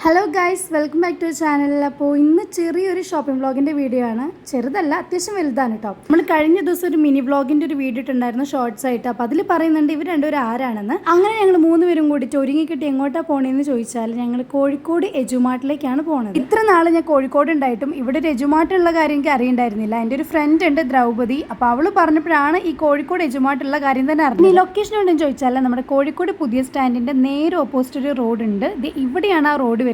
Hello guys, welcome back to channel. അപ്പോൾ ഇന്ന് ചെറിയൊരു ഷോപ്പിംഗ് വ്ളോഗിൻ്റെ വീഡിയോ ആണ്. ചെറുതല്ല, അത്യാവശ്യം വലുതാണ് കേട്ടോ. നമ്മൾ കഴിഞ്ഞ ദിവസം ഒരു മിനി വ്ളോഗിൻ്റെ ഒരു വീഡിയോ ഇട്ടുണ്ടായിരുന്നു ഷോർട്സ് ആയിട്ട്. അപ്പോൾ അതിൽ പറയുന്നുണ്ട് ഇവർ രണ്ടുപേരും ആരാണെന്ന്. അങ്ങനെ ഞങ്ങൾ 3 പേരും കൂടിയിട്ട് ഒരുങ്ങിക്കിട്ടി എങ്ങോട്ടാണ് പോകണമെന്ന് ചോദിച്ചാൽ ഞങ്ങൾ കോഴിക്കോട് എജുമാർട്ടിലേക്കാണ് പോകുന്നത്. ഇത്ര നാൾ ഞാൻ കോഴിക്കോട് ഉണ്ടായിട്ടും ഇവിടെ ഒരു എജുമാർട്ടുള്ള കാര്യം എനിക്ക് അറിയണ്ടായിരുന്നില്ല. എൻ്റെ ഒരു ഫ്രണ്ട് ഉണ്ട്, ദ്രൗപതി. അപ്പോൾ അവൾ പറഞ്ഞപ്പോഴാണ് ഈ കോഴിക്കോട് എജുമാർട്ടുള്ള കാര്യം തന്നെ അറിഞ്ഞത്. ഈ ലൊക്കേഷൻ ഉണ്ടെന്ന് ചോദിച്ചാൽ നമ്മുടെ കോഴിക്കോട് പുതിയ സ്റ്റാൻഡിൻ്റെ നേരെ ഓപ്പോസിറ്റ് ഒരു റോഡ് ഉണ്ട്. ഇവിടെയാണ് ആ റോഡ് വരുന്നത്.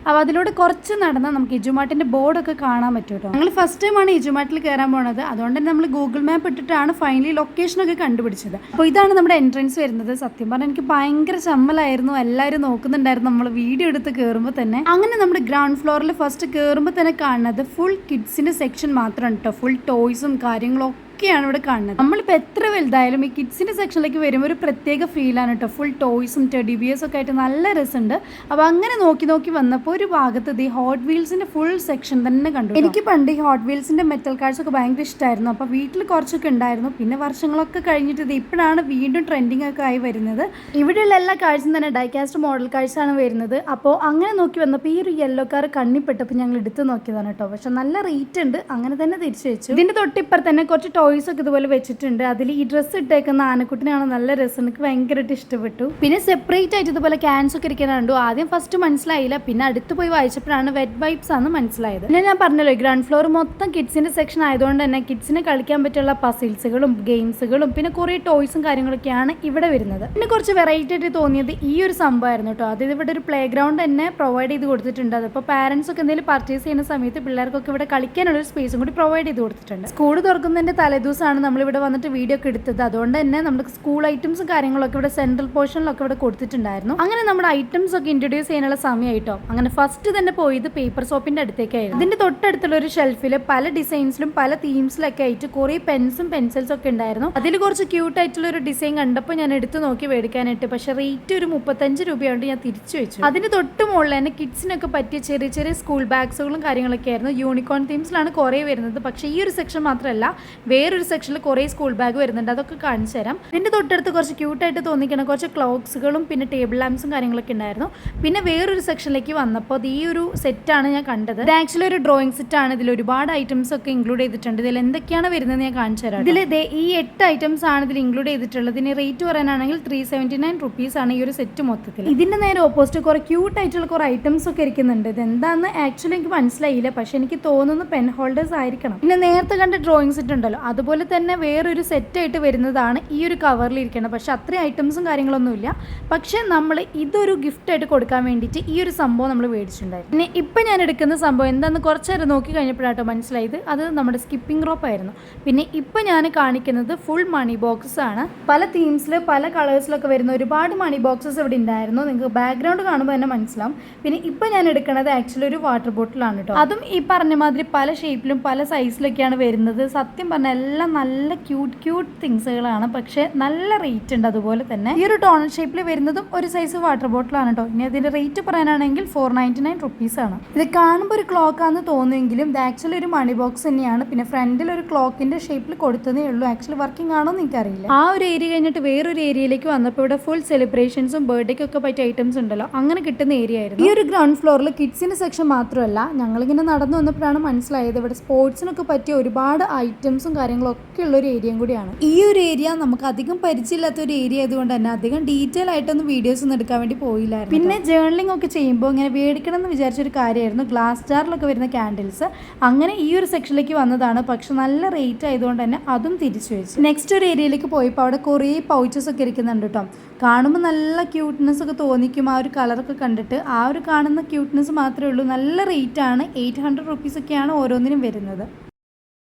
അപ്പോൾ അതിലൂടെ കുറച്ച് നടന്നാൽ നമുക്ക് ഇജുമാർട്ടിന്റെ ബോർഡൊക്കെ കാണാൻ പറ്റും കേട്ടോ. ഞങ്ങൾ ഫസ്റ്റ് ടൈമാണ് ഇജുമാർട്ടിൽ കയറാൻ പോണത്. അതുകൊണ്ട് തന്നെ നമ്മൾ ഗൂഗിൾ മാപ്പ് ഇട്ടിട്ടാണ് ഫൈനലി ലൊക്കേഷനൊക്കെ കണ്ടുപിടിച്ചത്. അപ്പോൾ ഇതാണ് നമ്മുടെ എൻട്രൻസ് വരുന്നത്. സത്യം പറഞ്ഞാൽ എനിക്ക് ഭയങ്കര ചമ്മലായിരുന്നു. എല്ലാവരും നോക്കുന്നുണ്ടായിരുന്നു നമ്മൾ വീഡിയോ എടുത്ത് കയറുമ്പോൾ തന്നെ. അങ്ങനെ നമ്മുടെ ഗ്രൗണ്ട് ഫ്ലോറിൽ ഫസ്റ്റ് കയറുമ്പോൾ തന്നെ കാണുന്നത് ഫുൾ കിഡ്സിന്റെ സെക്ഷൻ മാത്രമാണ് കേട്ടോ. ഫുൾ ടോയ്സും കാര്യങ്ങളും ഒക്കെയാണ് ഇവിടെ കാണുന്നത്. നമ്മളിപ്പോൾ എത്ര വലുതായാലും ഈ കിഡ്സിൻ്റെ സെക്ഷനിലേക്ക് വരുമ്പോൾ ഒരു പ്രത്യേക ഫീലാണ് കേട്ടോ. ഫുൾ ടോയ്സും ടെഡി ബിയേഴ്സും ഒക്കെ ആയിട്ട് നല്ല രസമുണ്ട്. അപ്പോൾ അങ്ങനെ നോക്കി നോക്കി വന്നപ്പോൾ ഒരു ഭാഗത്ത് ഈ ഹോട്ട് വീൽസിൻ്റെ ഫുൾ സെക്ഷൻ തന്നെ കണ്ടു. എനിക്ക് പണ്ട് ഈ ഹോട്ട് വീൽസിൻ്റെ മെറ്റൽ കാർസ് ഒക്കെ ഭയങ്കര ഇഷ്ടമായിരുന്നു. അപ്പോൾ വീട്ടിൽ കുറച്ചൊക്കെ ഉണ്ടായിരുന്നു. പിന്നെ വർഷങ്ങളൊക്കെ കഴിഞ്ഞിട്ട് ഇത് ഇപ്പോഴാണ് വീണ്ടും ട്രെൻഡിങ് ഒക്കെ ആയി വരുന്നത്. ഇവിടെയുള്ള എല്ലാ കാഴ്ചയും തന്നെ ഡൈകാസ്റ്റ് മോഡൽ കാഴ്ചയാണ് വരുന്നത്. അപ്പോൾ അങ്ങനെ നോക്കി വന്നപ്പോൾ ഈ ഒരു യെല്ലോ കാർ കണ്ണിപ്പെട്ടപ്പോൾ ഞങ്ങൾ എടുത്ത് നോക്കിയതാണ് കേട്ടോ. പക്ഷെ നല്ല റേറ്റ് ഉണ്ട്. അങ്ങനെ തന്നെ തിരിച്ചു വെച്ചു. ഇതിൻ്റെ തൊട്ടിപ്പുറം തന്നെ കുറച്ച് ടോയ്സ് ഒക്കെ ഇതുപോലെ വെച്ചിട്ടുണ്ട്. അതിൽ ഈ ഡ്രസ്സ് ഇട്ടേക്കുന്ന ആനക്കുട്ടിനാണ് നല്ല രസം. എനിക്ക് ഭയങ്കരമായിട്ട് ഇഷ്ടപ്പെട്ടു. പിന്നെ സെപ്പറേറ്റ് ആയിട്ട് ഇതുപോലെ ക്യാൻസ് ഒക്കെ ഇരിക്കാൻ കണ്ടു. ആദ്യം ഫസ്റ്റ് മനസ്സിലായില്ല, പിന്നെ അടുത്ത് പോയി വായിച്ചപ്പോഴാണ് വെറ്റ് വൈപ്സ് ആണെന്ന് മനസ്സിലായത്. പിന്നെ ഞാൻ പറഞ്ഞല്ലോ ഗ്രൗണ്ട് ഫ്ലോർ മൊത്തം കിഡ്സിന്റെ സെക്ഷൻ ആയതുകൊണ്ട് തന്നെ കിഡ്സിന് കളിക്കാൻ പറ്റുള്ള പസിൽസുകളും ഗെയിംസുകളും പിന്നെ കുറേ ടോയ്സും കാര്യങ്ങളൊക്കെയാണ് ഇവിടെ വരുന്നത്. പിന്നെ കുറച്ച് വെറൈറ്റി ആയിട്ട് തോന്നിയത് ഈ ഒരു സംഭവമായിരുന്നു കേട്ടോ. അത് ഇവിടെ ഒരു പ്ലേ ഗ്രൗണ്ട് തന്നെ പ്രൊവൈഡ് ചെയ്ത് കൊടുത്തിട്ടുണ്ട്. അതിപ്പോൾ പാരന്റ്സ് ഒക്കെ എന്തെങ്കിലും പർച്ചേസ് ചെയ്യുന്ന സമയത്ത് പിള്ളേർക്കൊക്കെ ഇവിടെ കളിക്കാനുള്ള ഒരു സ്പേസും കൂടി പ്രൊവൈഡ് ചെയ്ത് കൊടുത്തിട്ടുണ്ട്. സ്കൂൾ തുറക്കുന്നതിന്റെ തലേദിവസമാണ് നമ്മളിവിടെ വന്നിട്ട് വീഡിയോ ഒക്കെ എടുത്തത്. അതുകൊണ്ട് തന്നെ നമ്മുടെ സ്കൂൾ ഐറ്റംസും കാര്യങ്ങളൊക്കെ ഇവിടെ സെൻട്രൽ പോർഷനിലൊക്കെ ഇവിടെ കൊടുത്തിട്ടുണ്ടായിരുന്നു. അങ്ങനെ നമ്മുടെ ഐറ്റംസ് ഒക്കെ ഇൻട്രൊഡ്യൂസ് ചെയ്യാനുള്ള സമയമായിട്ടോ. അങ്ങനെ ഫസ്റ്റ് തന്നെ പോയത് പേപ്പർ സോപ്പിന്റെ അടുത്തേക്കായിരുന്നു. ഇതിന്റെ തൊട്ടടുത്തുള്ള ഒരു ഷെൽഫിൽ പല ഡിസൈൻസിലും പല തീംസിലൊക്കെ ആയിട്ട് കുറേ പെൻസും പെൻസിൽസും ഒക്കെ ഉണ്ടായിരുന്നു. അതിൽ കുറച്ച് ക്യൂട്ട് ആയിട്ടുള്ള ഒരു ഡിസൈൻ കണ്ടപ്പോൾ ഞാൻ എടുത്ത് നോക്കി മേടിക്കാനായിട്ട്. പക്ഷെ റേറ്റ് ഒരു 35 രൂപയായിട്ട് ഞാൻ തിരിച്ചു വെച്ചു. അതിന് തൊട്ട് മുകളിൽ തന്നെ കിഡ്സിനൊക്കെ പറ്റിയ ചെറിയ ചെറിയ സ്കൂൾ ബാഗ്സുകളും കാര്യങ്ങളൊക്കെ ആയിരുന്നു. യൂണിക്കോൺ തീംസിലാണ് കുറേ വരുന്നത്. പക്ഷേ ഈ ഒരു സെക്ഷൻ മാത്രമല്ല, വേറൊരു സെക്ഷനിൽ കുറേ സ്കൂൾ ബാഗ് വരുന്നുണ്ട്. അതൊക്കെ കാണിച്ചു തരാം. ഇതിന്റെ തൊട്ടടുത്ത് കുറച്ച് ക്യൂട്ടായിട്ട് തോന്നിക്കണം കുറച്ച് ക്ലോക്സുകളും പിന്നെ ടേബിൾ ലാംപ്സും കാര്യങ്ങളൊക്കെ ഉണ്ടായിരുന്നു. പിന്നെ വേറൊരു സെക്ഷനിലേക്ക് വന്നപ്പോൾ ഈ ഒരു സെറ്റാണ് ഞാൻ കണ്ടത്. ഇത് ആക്ച്വലി ഒരു ഡ്രോയിങ് സെറ്റാണ്. ഇതിൽ ഒരുപാട് ഐറ്റംസ് ഒക്കെ ഇൻക്ലൂഡ് ചെയ്തിട്ടുണ്ട്. ഇതിൽ എന്തൊക്കെയാണ് വരുന്നത് ഞാൻ കാണിച്ചു തരാം. ഇതിൽ ഈ 8 ഐറ്റംസ് ആണ് ഇതിൽ ഇൻക്ലൂഡ് ചെയ്തിട്ടുള്ളത്. ഇതിന് റേറ്റ് പറയാനാണെങ്കിൽ 379 റുപ്പീസ് ആണ് ഈ ഒരു സെറ്റ് മൊത്തത്തിൽ. ഇതിന്റെ നേരെ ഓപ്പോസിറ്റ് കുറെ ക്യൂട്ട് ആയിട്ടുള്ള കുറെ ഐറ്റംസ് ഒക്കെ ഇരിക്കുന്നുണ്ട്. ഇത് എന്താണെന്ന് ആക്ച്വലി എനിക്ക് മനസ്സിലായില്ല. പക്ഷെ എനിക്ക് തോന്നുന്നു പെൻ ഹോൾഡേഴ്സ് ആയിരിക്കണം. പിന്നെ നേരത്തെ കണ്ട ഡ്രോയിങ് സെറ്റ് ഉണ്ടല്ലോ, അതുപോലെ തന്നെ വേറൊരു സെറ്റായിട്ട് വരുന്നതാണ് ഈ ഒരു കവറിൽ ഇരിക്കുന്നത്. പക്ഷെ അത്രയും ഐറ്റംസും കാര്യങ്ങളൊന്നുമില്ല. പക്ഷെ നമ്മൾ ഇതൊരു ഗിഫ്റ്റായിട്ട് കൊടുക്കാൻ വേണ്ടിയിട്ട് ഈ ഒരു സംഭവം നമ്മൾ മേടിച്ചിട്ടുണ്ടായിരുന്നു. പിന്നെ ഇപ്പം ഞാൻ എടുക്കുന്ന സംഭവം എന്താണെന്ന് കുറച്ച് നേരം നോക്കി കഴിഞ്ഞപ്പോഴാട്ടോ മനസ്സിലായത്. അത് നമ്മുടെ സ്കിപ്പിംഗ് റോപ്പ് ആയിരുന്നു. പിന്നെ ഇപ്പം ഞാൻ കാണിക്കുന്നത് ഫുൾ മണി ബോക്സസ് ആണ്. പല തീംസിൽ പല കളേഴ്സിലൊക്കെ വരുന്ന ഒരുപാട് മണി ബോക്സസ് ഇവിടെ ഉണ്ടായിരുന്നു. നിങ്ങൾക്ക് ബാക്ക്ഗ്രൗണ്ട് കാണുമ്പോൾ തന്നെ മനസ്സിലാവും. പിന്നെ ഇപ്പം ഞാൻ എടുക്കുന്നത് ആക്ച്വലി ഒരു വാട്ടർ ബോട്ടിലാണ് കേട്ടോ. അതും ഈ പറഞ്ഞ മാതിരി പല ഷേപ്പിലും പല സൈസിലൊക്കെയാണ് വരുന്നത്. സത്യം പറഞ്ഞാൽ എല്ലാം നല്ല ക്യൂട്ട് തിങ്സുകളാണ്. പക്ഷെ നല്ല റേറ്റ് ഉണ്ട്. അതുപോലെ തന്നെ ഈ ഒരു ടോണൽ ഷേപ്പിൽ വരുന്നതും ഒരു സൈസ് വാട്ടർ ബോട്ടിലാണ് കേട്ടോ. ഇനി അതിന്റെ റേറ്റ് പറയാനാണെങ്കിൽ 499 റുപ്പീസ് ആണ്. ഇത് കാണുമ്പോൾ ഒരു ക്ലോക്ക് ആണെന്ന് തോന്നുമെങ്കിലും ഇത് ആക്ച്വലി ഒരു മണി ബോക്സ് തന്നെയാണ്. പിന്നെ ഫ്രണ്ടിൽ ഒരു ക്ലോക്കിന്റെ ഷേപ്പിൽ കൊടുത്തതേ ഉള്ളൂ. ആക്ച്വലി വർക്കിംഗ് ആണോ എന്ന് എനിക്കറിയില്ല. ആ ഒരു ഏരിയ കഴിഞ്ഞിട്ട് വേറൊരു ഏരിയയിലേക്ക് വന്നപ്പോൾ ഇവിടെ ഫുൾ സെലിബ്രേഷൻസും ബർത്ത്ഡേക്കൊക്കെ പറ്റിയ ഐറ്റംസ് ഉണ്ടല്ലോ, അങ്ങനെ കിട്ടുന്ന ഏരിയ ആയിരുന്നു. ഈ ഒരു ഗ്രൗണ്ട് ഫ്ലോറിൽ കിഡ്സിന്റെ സെക്ഷൻ മാത്രമല്ല, ഞങ്ങളിങ്ങനെ നടന്നു വന്നപ്പോഴാണ് മനസ്സിലായത് ഇവിടെ സ്പോർട്സിനൊക്കെ പറ്റിയ ഒരുപാട് ഐറ്റംസും കാര്യങ്ങളും ഒക്കെ ഉള്ള ഒരു ഏരിയയും കൂടിയാണ്. ഈ ഒരു ഏരിയ നമുക്ക് അധികം പരിചയമില്ലാത്ത ഒരു ഏരിയ ആയതുകൊണ്ട് തന്നെ അധികം ഡീറ്റെയിൽ ആയിട്ടൊന്നും വീഡിയോസ് ഒന്നും എടുക്കാൻ വേണ്ടി പോയില്ലായിരുന്നു. പിന്നെ ജേർണലിംഗ് ഒക്കെ ചെയ്യുമ്പോൾ ഇങ്ങനെ മേടിക്കണം എന്ന് വിചാരിച്ചൊരു കാര്യമായിരുന്നു ഗ്ലാസ് ജാറിലൊക്കെ വരുന്ന ക്യാൻഡിൽസ്. അങ്ങനെ ഈ ഒരു സെക്ഷനിലേക്ക് വന്നതാണ്. പക്ഷെ നല്ല റേറ്റ് ആയതുകൊണ്ട് തന്നെ അതും തിരിച്ചു വെച്ചു. നെക്സ്റ്റ് ഒരു ഏരിയയിലേക്ക് പോയപ്പോൾ അവിടെ കുറേ പൗച്ചസ് ഒക്കെ ഇരിക്കുന്നുണ്ട് കേട്ടോ. കാണുമ്പോൾ നല്ല ക്യൂട്ട്നെസ് ഒക്കെ തോന്നിക്കും. ആ ഒരു കളറൊക്കെ കണ്ടിട്ട് ആ ഒരു കാണുന്ന ക്യൂട്ട്നെസ് മാത്രമേ ഉള്ളൂ. നല്ല റേറ്റ് ആണ്. 800 റുപ്പീസ് ഒക്കെയാണ് ഓരോന്നിനും വരുന്നത്.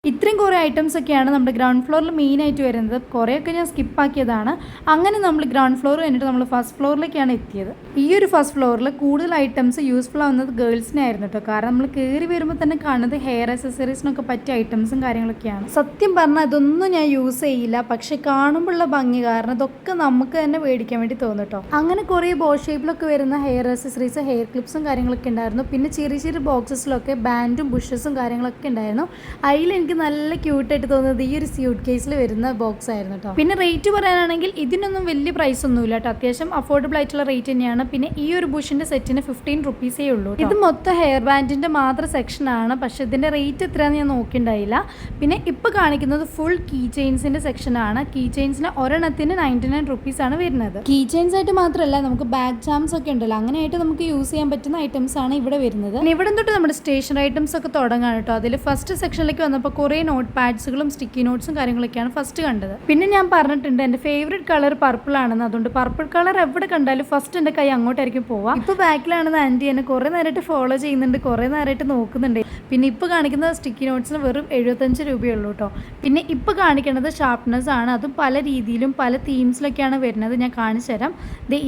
ഇത്രയും കുറേ ഐറ്റംസ് ഒക്കെയാണ് നമ്മുടെ ഗ്രൗണ്ട് ഫ്ലോറിൽ മെയിനായിട്ട് വരുന്നത്. കുറേയൊക്കെ ഞാൻ സ്കിപ്പാക്കിയതാണ്. അങ്ങനെ നമ്മൾ ഗ്രൗണ്ട് ഫ്ലോർ കഴിഞ്ഞിട്ട് നമ്മൾ ഫസ്റ്റ് ഫ്ലോറിലേക്കാണ് എത്തിയത്. ഈ ഒരു ഫസ്റ്റ് ഫ്ലോറിൽ കൂടുതൽ ഐറ്റംസ് യൂസ്ഫുൾ ആവുന്നത് ഗേൾസിനായിരുന്നു കേട്ടോ. കാരണം നമ്മൾ കയറി വരുമ്പോൾ തന്നെ കാണുന്നത് ഹെയർ അക്സസറീസിനൊക്കെ പറ്റിയ ഐറ്റംസും കാര്യങ്ങളൊക്കെയാണ്. സത്യം പറഞ്ഞാൽ ഇതൊന്നും ഞാൻ യൂസ് ചെയ്യില്ല. പക്ഷെ കാണുമ്പോഴുള്ള ഭംഗി കാരണം ഇതൊക്കെ നമുക്ക് തന്നെ മേടിക്കാൻ വേണ്ടി തോന്നും കേട്ടോ. അങ്ങനെ കുറേ ബോൾ ഷേപ്പിലൊക്കെ വരുന്ന ഹെയർ അക്സസറീസ്, ഹെയർ ക്ലിപ്സും കാര്യങ്ങളൊക്കെ ഉണ്ടായിരുന്നു. പിന്നെ ചെറിയ ചെറിയ ബോക്സസിലൊക്കെ ബാൻഡും ബുഷസും കാര്യങ്ങളൊക്കെ ഉണ്ടായിരുന്നു. അതിൽ എനിക്ക് എനിക്ക് നല്ല ക്യൂട്ടായിട്ട് തോന്നുന്നത് ഈ ഒരു സ്യൂട്ട് കേസിൽ വരുന്ന ബോക്സ് ആയിരുന്നു കേട്ടോ. പിന്നെ റേറ്റ് പറയാനാണെങ്കിൽ ഇതിനൊന്നും വലിയ പ്രൈസ് ഒന്നുമില്ല കേട്ടോ, അത്യാവശ്യം അഫോർഡബിൾ ആയിട്ടുള്ള റേറ്റ് തന്നെയാണ്. പിന്നെ ഈ ഒരു ബുഷിന്റെ സെറ്റിന് 15 റുപ്പീസേ ഉള്ളൂ. ഇത് മൊത്തം ഹെയർ ബാൻഡിന്റെ മാത്രം സെക്ഷൻ ആണ്, പക്ഷെ ഇതിന്റെ റേറ്റ് എത്രയാണെന്ന് ഞാൻ നോക്കിയിട്ടുണ്ടായില്ല. പിന്നെ ഇപ്പൊ കാണിക്കുന്നത് ഫുൾ കീ ചെയിൻസിന്റെ സെക്ഷൻ ആണ്. കീ ചെയിൻസിന് ഒരെണ്ണത്തിന് 99 റുപ്പീസ് ആണ് വരുന്നത്. കീ ചെയിൻസ് ആയിട്ട് മാത്രമല്ല, നമുക്ക് ബാഗ് ചാംസ് ഒക്കെ ഉണ്ടല്ലോ, അങ്ങനെയായിട്ട് നമുക്ക് യൂസ് ചെയ്യാൻ പറ്റുന്ന ഐറ്റംസ് ആണ് ഇവിടെ വരുന്നത്. ഇവിടെ തൊട്ട് നമ്മുടെ സ്റ്റേഷനറി ഐറ്റംസ് ഒക്കെ തുടങ്ങാണ് കേട്ടോ. അതിൽ ഫസ്റ്റ് സെക്ഷനിലേക്ക് വന്നപ്പോൾ കുറേ നോട്ട് പാഡ്സുകളും സ്റ്റിക്കി നോട്ട്സും കാര്യങ്ങളൊക്കെയാണ് ഫസ്റ്റ് കണ്ടത്. പിന്നെ ഞാൻ പറഞ്ഞിട്ടുണ്ട് എൻ്റെ ഫേവറേറ്റ് കളർ പർപ്പിൾ ആണെന്ന്, അതുകൊണ്ട് പർപ്പിൾ കളർ എവിടെ കണ്ടാലും ഫസ്റ്റ് എൻ്റെ കൈ അങ്ങോട്ടായിരിക്കും പോവാ. ഇപ്പോൾ ബാക്കിലാണെന്ന് ആൻറ്റി എന്നെ കുറേ നേരമായിട്ട് ഫോളോ ചെയ്യുന്നുണ്ട്, കുറേ നേരമായിട്ട് നോക്കുന്നുണ്ട്. പിന്നെ ഇപ്പോൾ കാണിക്കുന്ന സ്റ്റിക്കി നോട്ട്സിന് വെറും 75 രൂപയുള്ളൂ കേട്ടോ. പിന്നെ ഇപ്പോൾ കാണിക്കുന്നത് ഷാർപ്നസ് ആണ്, അതും പല രീതിയിലും പല തീംസിലൊക്കെയാണ് വരുന്നത്. ഞാൻ കാണിച്ചു തരാം.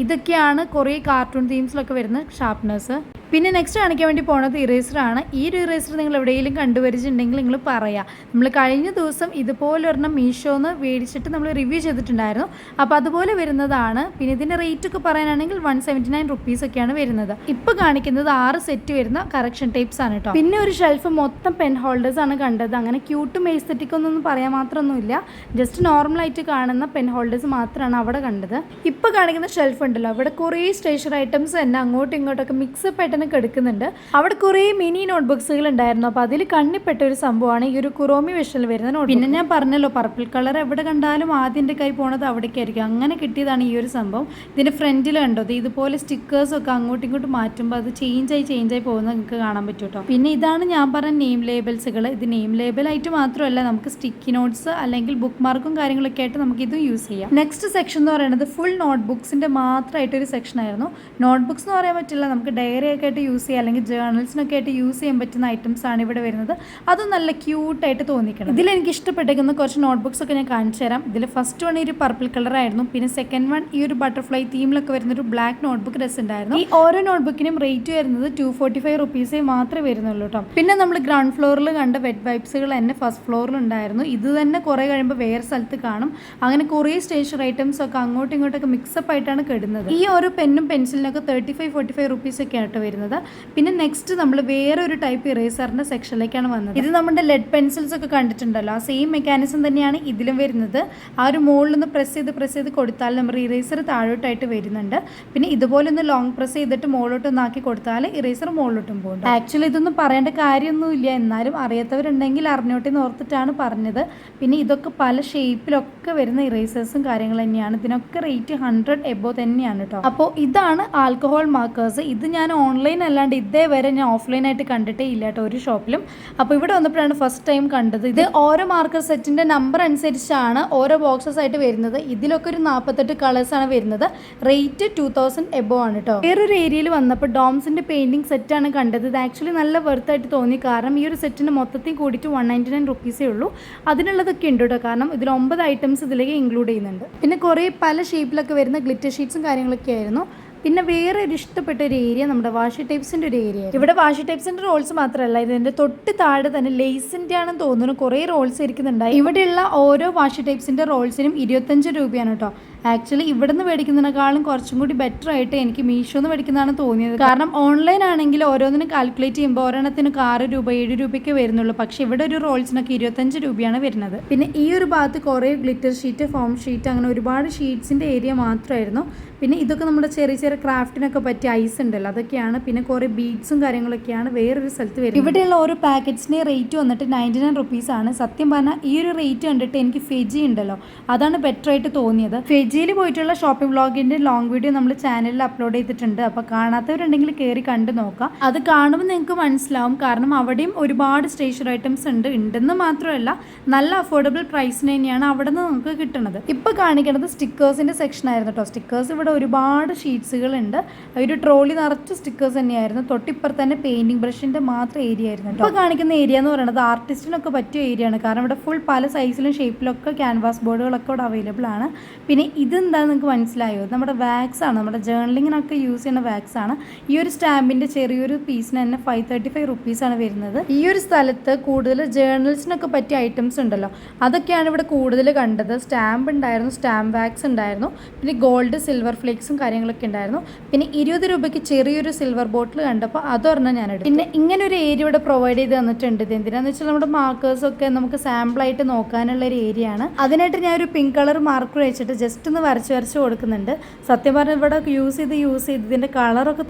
ഇതൊക്കെയാണ് കുറേ കാർട്ടൂൺ തീംസിലൊക്കെ വരുന്ന ഷാർപ്നസ്. പിന്നെ നെക്സ്റ്റ് കാണിക്കാൻ വേണ്ടി പോണത് ഇറേസറാണ്. ഈ ഒരു ഇറേസർ നിങ്ങൾ എവിടെയെങ്കിലും കണ്ടുവരിച്ചിട്ടുണ്ടെങ്കിൽ നിങ്ങൾ പറയാം. നമ്മൾ കഴിഞ്ഞ ദിവസം ഇതുപോലെ ഒരെണ്ണം മീഷോന്ന് മേടിച്ചിട്ട് നമ്മൾ റിവ്യൂ ചെയ്തിട്ടുണ്ടായിരുന്നു. അപ്പോൾ അതുപോലെ വരുന്നതാണ്. പിന്നെ ഇതിൻ്റെ റേറ്റ് ഒക്കെ പറയാനാണെങ്കിൽ 179 റുപ്പീസ് ഒക്കെയാണ് വരുന്നത്. ഇപ്പോൾ കാണിക്കുന്നത് 6 സെറ്റ് വരുന്ന കറക്ഷൻ ടേപ്സ് ആണ് കേട്ടോ. പിന്നെ ഒരു ഷെൽഫ് മൊത്തം പെൻ ഹോൾഡേഴ്സ് ആണ് കണ്ടത്. അങ്ങനെ ക്യൂട്ടും എസ്തെറ്റിക് ഒന്നും പറയാൻ മാത്രമൊന്നുമില്ല, ജസ്റ്റ് നോർമലായിട്ട് കാണുന്ന പെൻ ഹോൾഡേഴ്സ് മാത്രമാണ് അവിടെ കണ്ടത്. ഇപ്പോൾ കാണിക്കുന്ന ഷെൽഫ് ഉണ്ടല്ലോ, അവിടെ കുറേ സ്റ്റേഷനറി ഐറ്റംസ് തന്നെ അങ്ങോട്ടും ഇങ്ങോട്ടൊക്കെ മിക്സപ്പ് ആയിട്ട് എടുക്കുന്നുണ്ട്. അവിടെ കുറേ മിനി നോട്ട്ബുക്സുകൾ ഉണ്ടായിരുന്നു. അപ്പോൾ അതിൽ കണ്ണിപ്പെട്ട ഒരു സംഭവമാണ് ഈ ഒരു കുറോമി വിഷൽ വരുന്ന നോട്ട്. പിന്നെ ഞാൻ പറഞ്ഞല്ലോ, പർപ്പിൾ കളർ എവിടെ കണ്ടാലും ആദ്യം എൻ്റെ കൈ പോണത് അവിടേക്കായിരിക്കും. അങ്ങനെ കിട്ടിയതാണ് ഈ ഒരു സംഭവം. ഇതിൻ്റെ ഫ്രണ്ടിൽ കണ്ടോ, ഇതുപോലെ സ്റ്റിക്കേഴ്സൊക്കെ അങ്ങോട്ടും ഇങ്ങോട്ടും മാറ്റുമ്പോൾ അത് ചേഞ്ചായി പോകുന്നത് നിങ്ങൾക്ക് കാണാൻ പറ്റും കേട്ടോ. പിന്നെ ഇതാണ് ഞാൻ പറഞ്ഞ നെയിം ലേബിൾസുകൾ. ഇത് നെയിം ലേബിളായിട്ട് മാത്രമല്ല, നമുക്ക് സ്റ്റിക്കി നോട്ട്സ് അല്ലെങ്കിൽ ബുക്ക് മാർക്കും കാര്യങ്ങളൊക്കെ ആയിട്ട് നമുക്ക് ഇത് യൂസ് ചെയ്യാം. നെക്സ്റ്റ് സെക്ഷൻ എന്ന് പറയുന്നത് ഫുൾ നോട്ട്ബുക്സിൻ്റെ മാത്രമായിട്ടൊരു സെക്ഷൻ ആയിരുന്നു. നോട്ട്ബുക്സ് എന്ന് പറയാൻ പറ്റില്ല, നമുക്ക് ഡയറി ഒക്കെ ആയിട്ട് യൂസ് ചെയ്യാം, അല്ലെങ്കിൽ ജേർണൽസിനൊക്കെ ആയിട്ട് യൂസ് ചെയ്യാൻ പറ്റുന്ന ഐറ്റംസ് ആണ് ഇവിടെ വരുന്നത്. അതും നല്ല ക്യൂട്ടായിട്ട് തോന്നിക്കണം. ഇതിൽ എനിക്ക് ഇഷ്ടപ്പെട്ടേക്കുന്ന കുറച്ച് നോട്ട്ബുക്സ് ഒക്കെ ഞാൻ കാണിച്ചു തരാം. ഇതിൽ ഫസ്റ്റ് വൺ ഈ ഒരു പർപ്പിൾ കളർ ആയിരുന്നു. പിന്നെ സെക്കൻഡ് വൺ ഈ ഒരു ബട്ടർഫ്ലൈ തീമിലൊക്കെ വരുന്ന ഒരു ബ്ലാക്ക് നോട്ട്ബുക്ക് ഡ്രസ് ഉണ്ടായിരുന്നു. ഈ ഓരോ നോട്ട്ബുക്കിനും റേറ്റ് വരുന്നത് 245 റുപ്പീസേ മാത്രമേ വരുന്നുള്ളൂ കേട്ടോ. പിന്നെ നമ്മൾ ഗ്രൗണ്ട് ഫ്ലോറിൽ കണ്ട വെറ്റ് വൈപ്സുകൾ തന്നെ ഫസ്റ്റ് ഫ്ലോറിൽ ഉണ്ടായിരുന്നു. ഇത് തന്നെ കുറേ കഴിയുമ്പോൾ വേറെ സ്ഥലത്ത് കാണും. അങ്ങനെ കുറേ സ്റ്റേഷനറി ഐറ്റംസ് ഒക്കെ അങ്ങോട്ടും ഇങ്ങോട്ടൊക്കെ മിക്സപ്പ് ആയിട്ടാണ് കിടുന്നത്. ഈ ഓരോ പെന്നും പെൻസിലിനൊക്കെ 35-45 റുപ്പീസ് ഒക്കെ ആയിട്ട് വരുന്നത്. പിന്നെ നെക്സ്റ്റ് നമ്മൾ വേറെ ഒരു ടൈപ്പ് ഇറേസറിന്റെ സെക്ഷനിലേക്കാണ് വന്നത്. ഇത് നമ്മുടെ ലെഡ് പെൻസിൽസ് ഒക്കെ കണ്ടിട്ടുണ്ടല്ലോ, ആ സെയിം മെക്കാനിസം തന്നെയാണ് ഇതിലും വരുന്നത്. ആ ഒരു മുകളിൽ നിന്ന് പ്രസ് ചെയ്ത് കൊടുത്താൽ നമ്മുടെ ഇറേസർ താഴോട്ടായിട്ട് വരുന്നുണ്ട്. പിന്നെ ഇതുപോലെ ഒന്ന് ലോങ് പ്രസ് ചെയ്തിട്ട് മുകളിലോട്ട് ഒന്നാക്കി കൊടുത്താൽ ഇറേസർ മുകളിലോട്ടും പോകും. ആക്ച്വലി ഇതൊന്നും പറയേണ്ട കാര്യമൊന്നുമില്ല, എന്നാലും അറിയാത്തവരുണ്ടെങ്കിൽ അറിഞ്ഞോട്ടെ എന്ന് ഓർത്തിട്ടാണ് പറഞ്ഞത്. പിന്നെ ഇതൊക്കെ പല ഷേപ്പിലൊക്കെ വരുന്ന ഇറേസേഴ്സും കാര്യങ്ങൾ തന്നെയാണ്. ഇതിനൊക്കെ റേറ്റ് 100 എബോ തന്നെയാണ് കേട്ടോ. അപ്പോൾ ഇതാണ് ആൽക്കഹോൾ മാർക്കേഴ്സ്. ഇത് ഞാൻ ഓൺലൈൻ അല്ലാണ്ട് ഇതേവരെ ഞാൻ ഓഫ്ലൈനായിട്ട് കണ്ടിട്ടേ ഇല്ല കേട്ടോ ഒരു ഷോപ്പിലും. അപ്പോൾ ഇവിടെ വന്നപ്പോഴാണ് ഫസ്റ്റ് ടൈം കണ്ടത്. ഇത് ഓരോ മാർക്കർ സെറ്റിൻ്റെ നമ്പർ അനുസരിച്ചാണ് ഓരോ ബോക്സസ് ആയിട്ട് വരുന്നത്. ഇതിലൊക്കെ ഒരു 48 കളേഴ്സാണ് വരുന്നത്. റേറ്റ് 2000 എബോ ആണ് കേട്ടോ. വേറൊരു ഏരിയയിൽ വന്നപ്പോൾ ഡോംസിൻ്റെ പെയിൻറ്റിങ് സെറ്റാണ് കണ്ടത്. ഇത് ആക്ച്വലി നല്ല വെർത്തായിട്ട് തോന്നി, കാരണം ഈ ഒരു സെറ്റിന് മൊത്തത്തിൽ കൂടിയിട്ട് 199 റുപ്പീസേ ഉള്ളൂ. അതിനുള്ളതൊക്കെ ഉണ്ട് കേട്ടോ, കാരണം ഇതിൽ 9 ഐറ്റംസ് ഇതിലേക്ക് ഇൻക്ലൂഡ് ചെയ്യുന്നുണ്ട്. പിന്നെ കുറേ പല ഷേപ്പിലൊക്കെ വരുന്ന ഗ്ലിറ്റർ ഷീറ്റ്സും കാര്യങ്ങളൊക്കെ ആയിരുന്നു. പിന്നെ വേറെ ഒരു ഇഷ്ടപ്പെട്ട ഒരു ഏരിയ നമ്മുടെ വാഷി ടൈപ്സിൻ്റെ ഒരു ഏരിയ. ഇവിടെ വാഷി ടൈപ്സിൻ്റെ റോൾസ് മാത്രമല്ല, ഇതിൻ്റെ തൊട്ട് താഴെ തന്നെ ലേസിൻ്റെ ആണെന്ന് തോന്നുന്നു കുറേ റോൾസ് ഇരിക്കുന്നുണ്ടായി. ഇവിടെയുള്ള ഓരോ വാഷി ടൈപ്സിൻ്റെ റോൾസിനും 25 രൂപയാണ് കേട്ടോ. ആക്ച്വലി ഇവിടെ നിന്ന് മേടിക്കുന്നതിനേക്കാളും കുറച്ചും കൂടി ബെറ്റർ ആയിട്ട് എനിക്ക് മീഷോന്ന് മേടിക്കുന്നതാണ് തോന്നിയത്. കാരണം ഓൺലൈൻ ആണെങ്കിൽ ഓരോന്നിനും കാൽക്കുലേറ്റ് ചെയ്യുമ്പോൾ ഒരെണ്ണത്തിന് 6 രൂപ 7 രൂപയ്ക്ക് വരുന്നുള്ളൂ. പക്ഷേ ഇവിടെ ഒരു റോൾസിനൊക്കെ 25 രൂപയാണ് വരുന്നത്. പിന്നെ ഈ ഒരു ഭാഗത്ത് കുറേ ഗ്ലിറ്റർ ഷീറ്റ്, ഫോം ഷീറ്റ്, അങ്ങനെ ഒരുപാട് ഷീറ്റ്സിൻ്റെ ഏരിയ മാത്രമായിരുന്നു. പിന്നെ ഇതൊക്കെ നമ്മുടെ ചെറിയ ചെറിയ ക്രാഫ്റ്റിനൊക്കെ പറ്റിയ ഐസ് ഉണ്ടല്ലോ, അതൊക്കെയാണ്. പിന്നെ കുറേ ബീഡ്സും കാര്യങ്ങളൊക്കെയാണ് വേറൊരു സ്ഥലത്ത് വരുന്നത്. ഇവിടെയുള്ള ഓരോ പാക്കറ്റ്സിൻ്റെ റേറ്റ് വന്നിട്ട് 99 റുപ്പീസാണ്. സത്യം പറഞ്ഞാൽ ഈ ഒരു റേറ്റ് കണ്ടിട്ട് എനിക്ക് ഫെജി ഉണ്ടല്ലോ, അതാണ് ബെറ്റർ ആയിട്ട് തോന്നിയത്. ഫെജിയിൽ പോയിട്ടുള്ള ഷോപ്പിംഗ് വ്ളോഗിൻ്റെ ലോങ് വീഡിയോ നമ്മൾ ചാനലിൽ അപ്ലോഡ് ചെയ്തിട്ടുണ്ട്. അപ്പോൾ കാണാത്തവരുണ്ടെങ്കിൽ കയറി കണ്ടു നോക്കാം. അത് കാണുമ്പോൾ നിങ്ങൾക്ക് മനസ്സിലാവും, കാരണം അവിടെയും ഒരുപാട് സ്റ്റേഷനറി ഐറ്റംസ് ഉണ്ടെന്ന് മാത്രമല്ല നല്ല അഫോർഡബിൾ പ്രൈസിന് തന്നെയാണ് അവിടെ നിന്ന് നമുക്ക് കിട്ടുന്നത്. ഇപ്പോൾ കാണിക്കുന്നത് സ്റ്റിക്കേഴ്സിൻ്റെ സെക്ഷൻ ആയിരുന്നു കേട്ടോ. സ്റ്റിക്കേഴ്സ് ഇവിടെ ഒരുപാട് ഷീറ്റ്സുകളുണ്ട്. ഒരു ട്രോളി നിറച്ച് സ്റ്റിക്കേഴ്സ് തന്നെയായിരുന്നു. തൊട്ടിപ്പുറത്ത് തന്നെ പെയിൻറ്റിങ് ബ്രഷിൻ്റെ മാത്രം ഏരിയ ആയിരുന്നു. ഇപ്പോൾ കാണിക്കുന്ന ഏരിയ എന്ന് പറയുന്നത് ആർട്ടിസ്റ്റിനൊക്കെ പറ്റിയ ഏരിയ ആണ്. കാരണം ഇവിടെ ഫുൾ പല സൈസിലും ഷേപ്പിലൊക്കെ ക്യാൻവാസ് ബോർഡുകളൊക്കെ ഇവിടെ അവൈലബിൾ ആണ്. പിന്നെ ഇതെന്താണെന്ന് നിങ്ങൾക്ക് മനസ്സിലായോ? നമ്മുടെ വാക്സ് ആണ്, നമ്മുടെ ജേർണലിങ്ങിനൊക്കെ യൂസ് ചെയ്യുന്ന വാക്സ് ആണ്. ഈ ഒരു സ്റ്റാമ്പിൻ്റെ ചെറിയൊരു പീസിന് തന്നെ 535 റുപ്പീസാണ് വരുന്നത്. ഈ ഒരു സ്ഥലത്ത് കൂടുതൽ ജേർണൽസിനൊക്കെ പറ്റിയ ഐറ്റംസ് ഉണ്ടല്ലോ, അതൊക്കെയാണ് ഇവിടെ കൂടുതൽ കണ്ടത്. സ്റ്റാമ്പ് ഉണ്ടായിരുന്നു, സ്റ്റാമ്പ് വാക്സ് ഉണ്ടായിരുന്നു, പിന്നെ ഗോൾഡ് സിൽവർ ഫ്ലേക്സും കാര്യങ്ങളൊക്കെ ഉണ്ടായിരുന്നു. പിന്നെ 20 രൂപയ്ക്ക് ചെറിയൊരു സിൽവർ ബോട്ടിൽ കണ്ടപ്പോൾ അതൊരെണ്ണം ഞാൻ എടുത്തു. പിന്നെ ഇങ്ങനെ ഒരു ഏരിയ ഇവിടെ പ്രൊവൈഡ് ചെയ്ത് തന്നിട്ടുണ്ട്. ഇത് എന്തിനാന്ന് വെച്ചാൽ നമ്മുടെ മാർക്കേഴ്സൊക്കെ നമുക്ക് സാമ്പിളായിട്ട് നോക്കാനുള്ള ഒരു ഏരിയ ആണ്. അതിനായിട്ട് ഞാൻ ഒരു പിങ്ക് കളർ മാർക്കർ വെച്ചിട്ട് ജസ്റ്റ് ഒന്ന് വരച്ച് കൊടുക്കുന്നുണ്ട്. സത്യം പറഞ്ഞാൽ ഇവിടെ യൂസ് ചെയ്ത് ഇതിന്റെ കളറൊക്കെ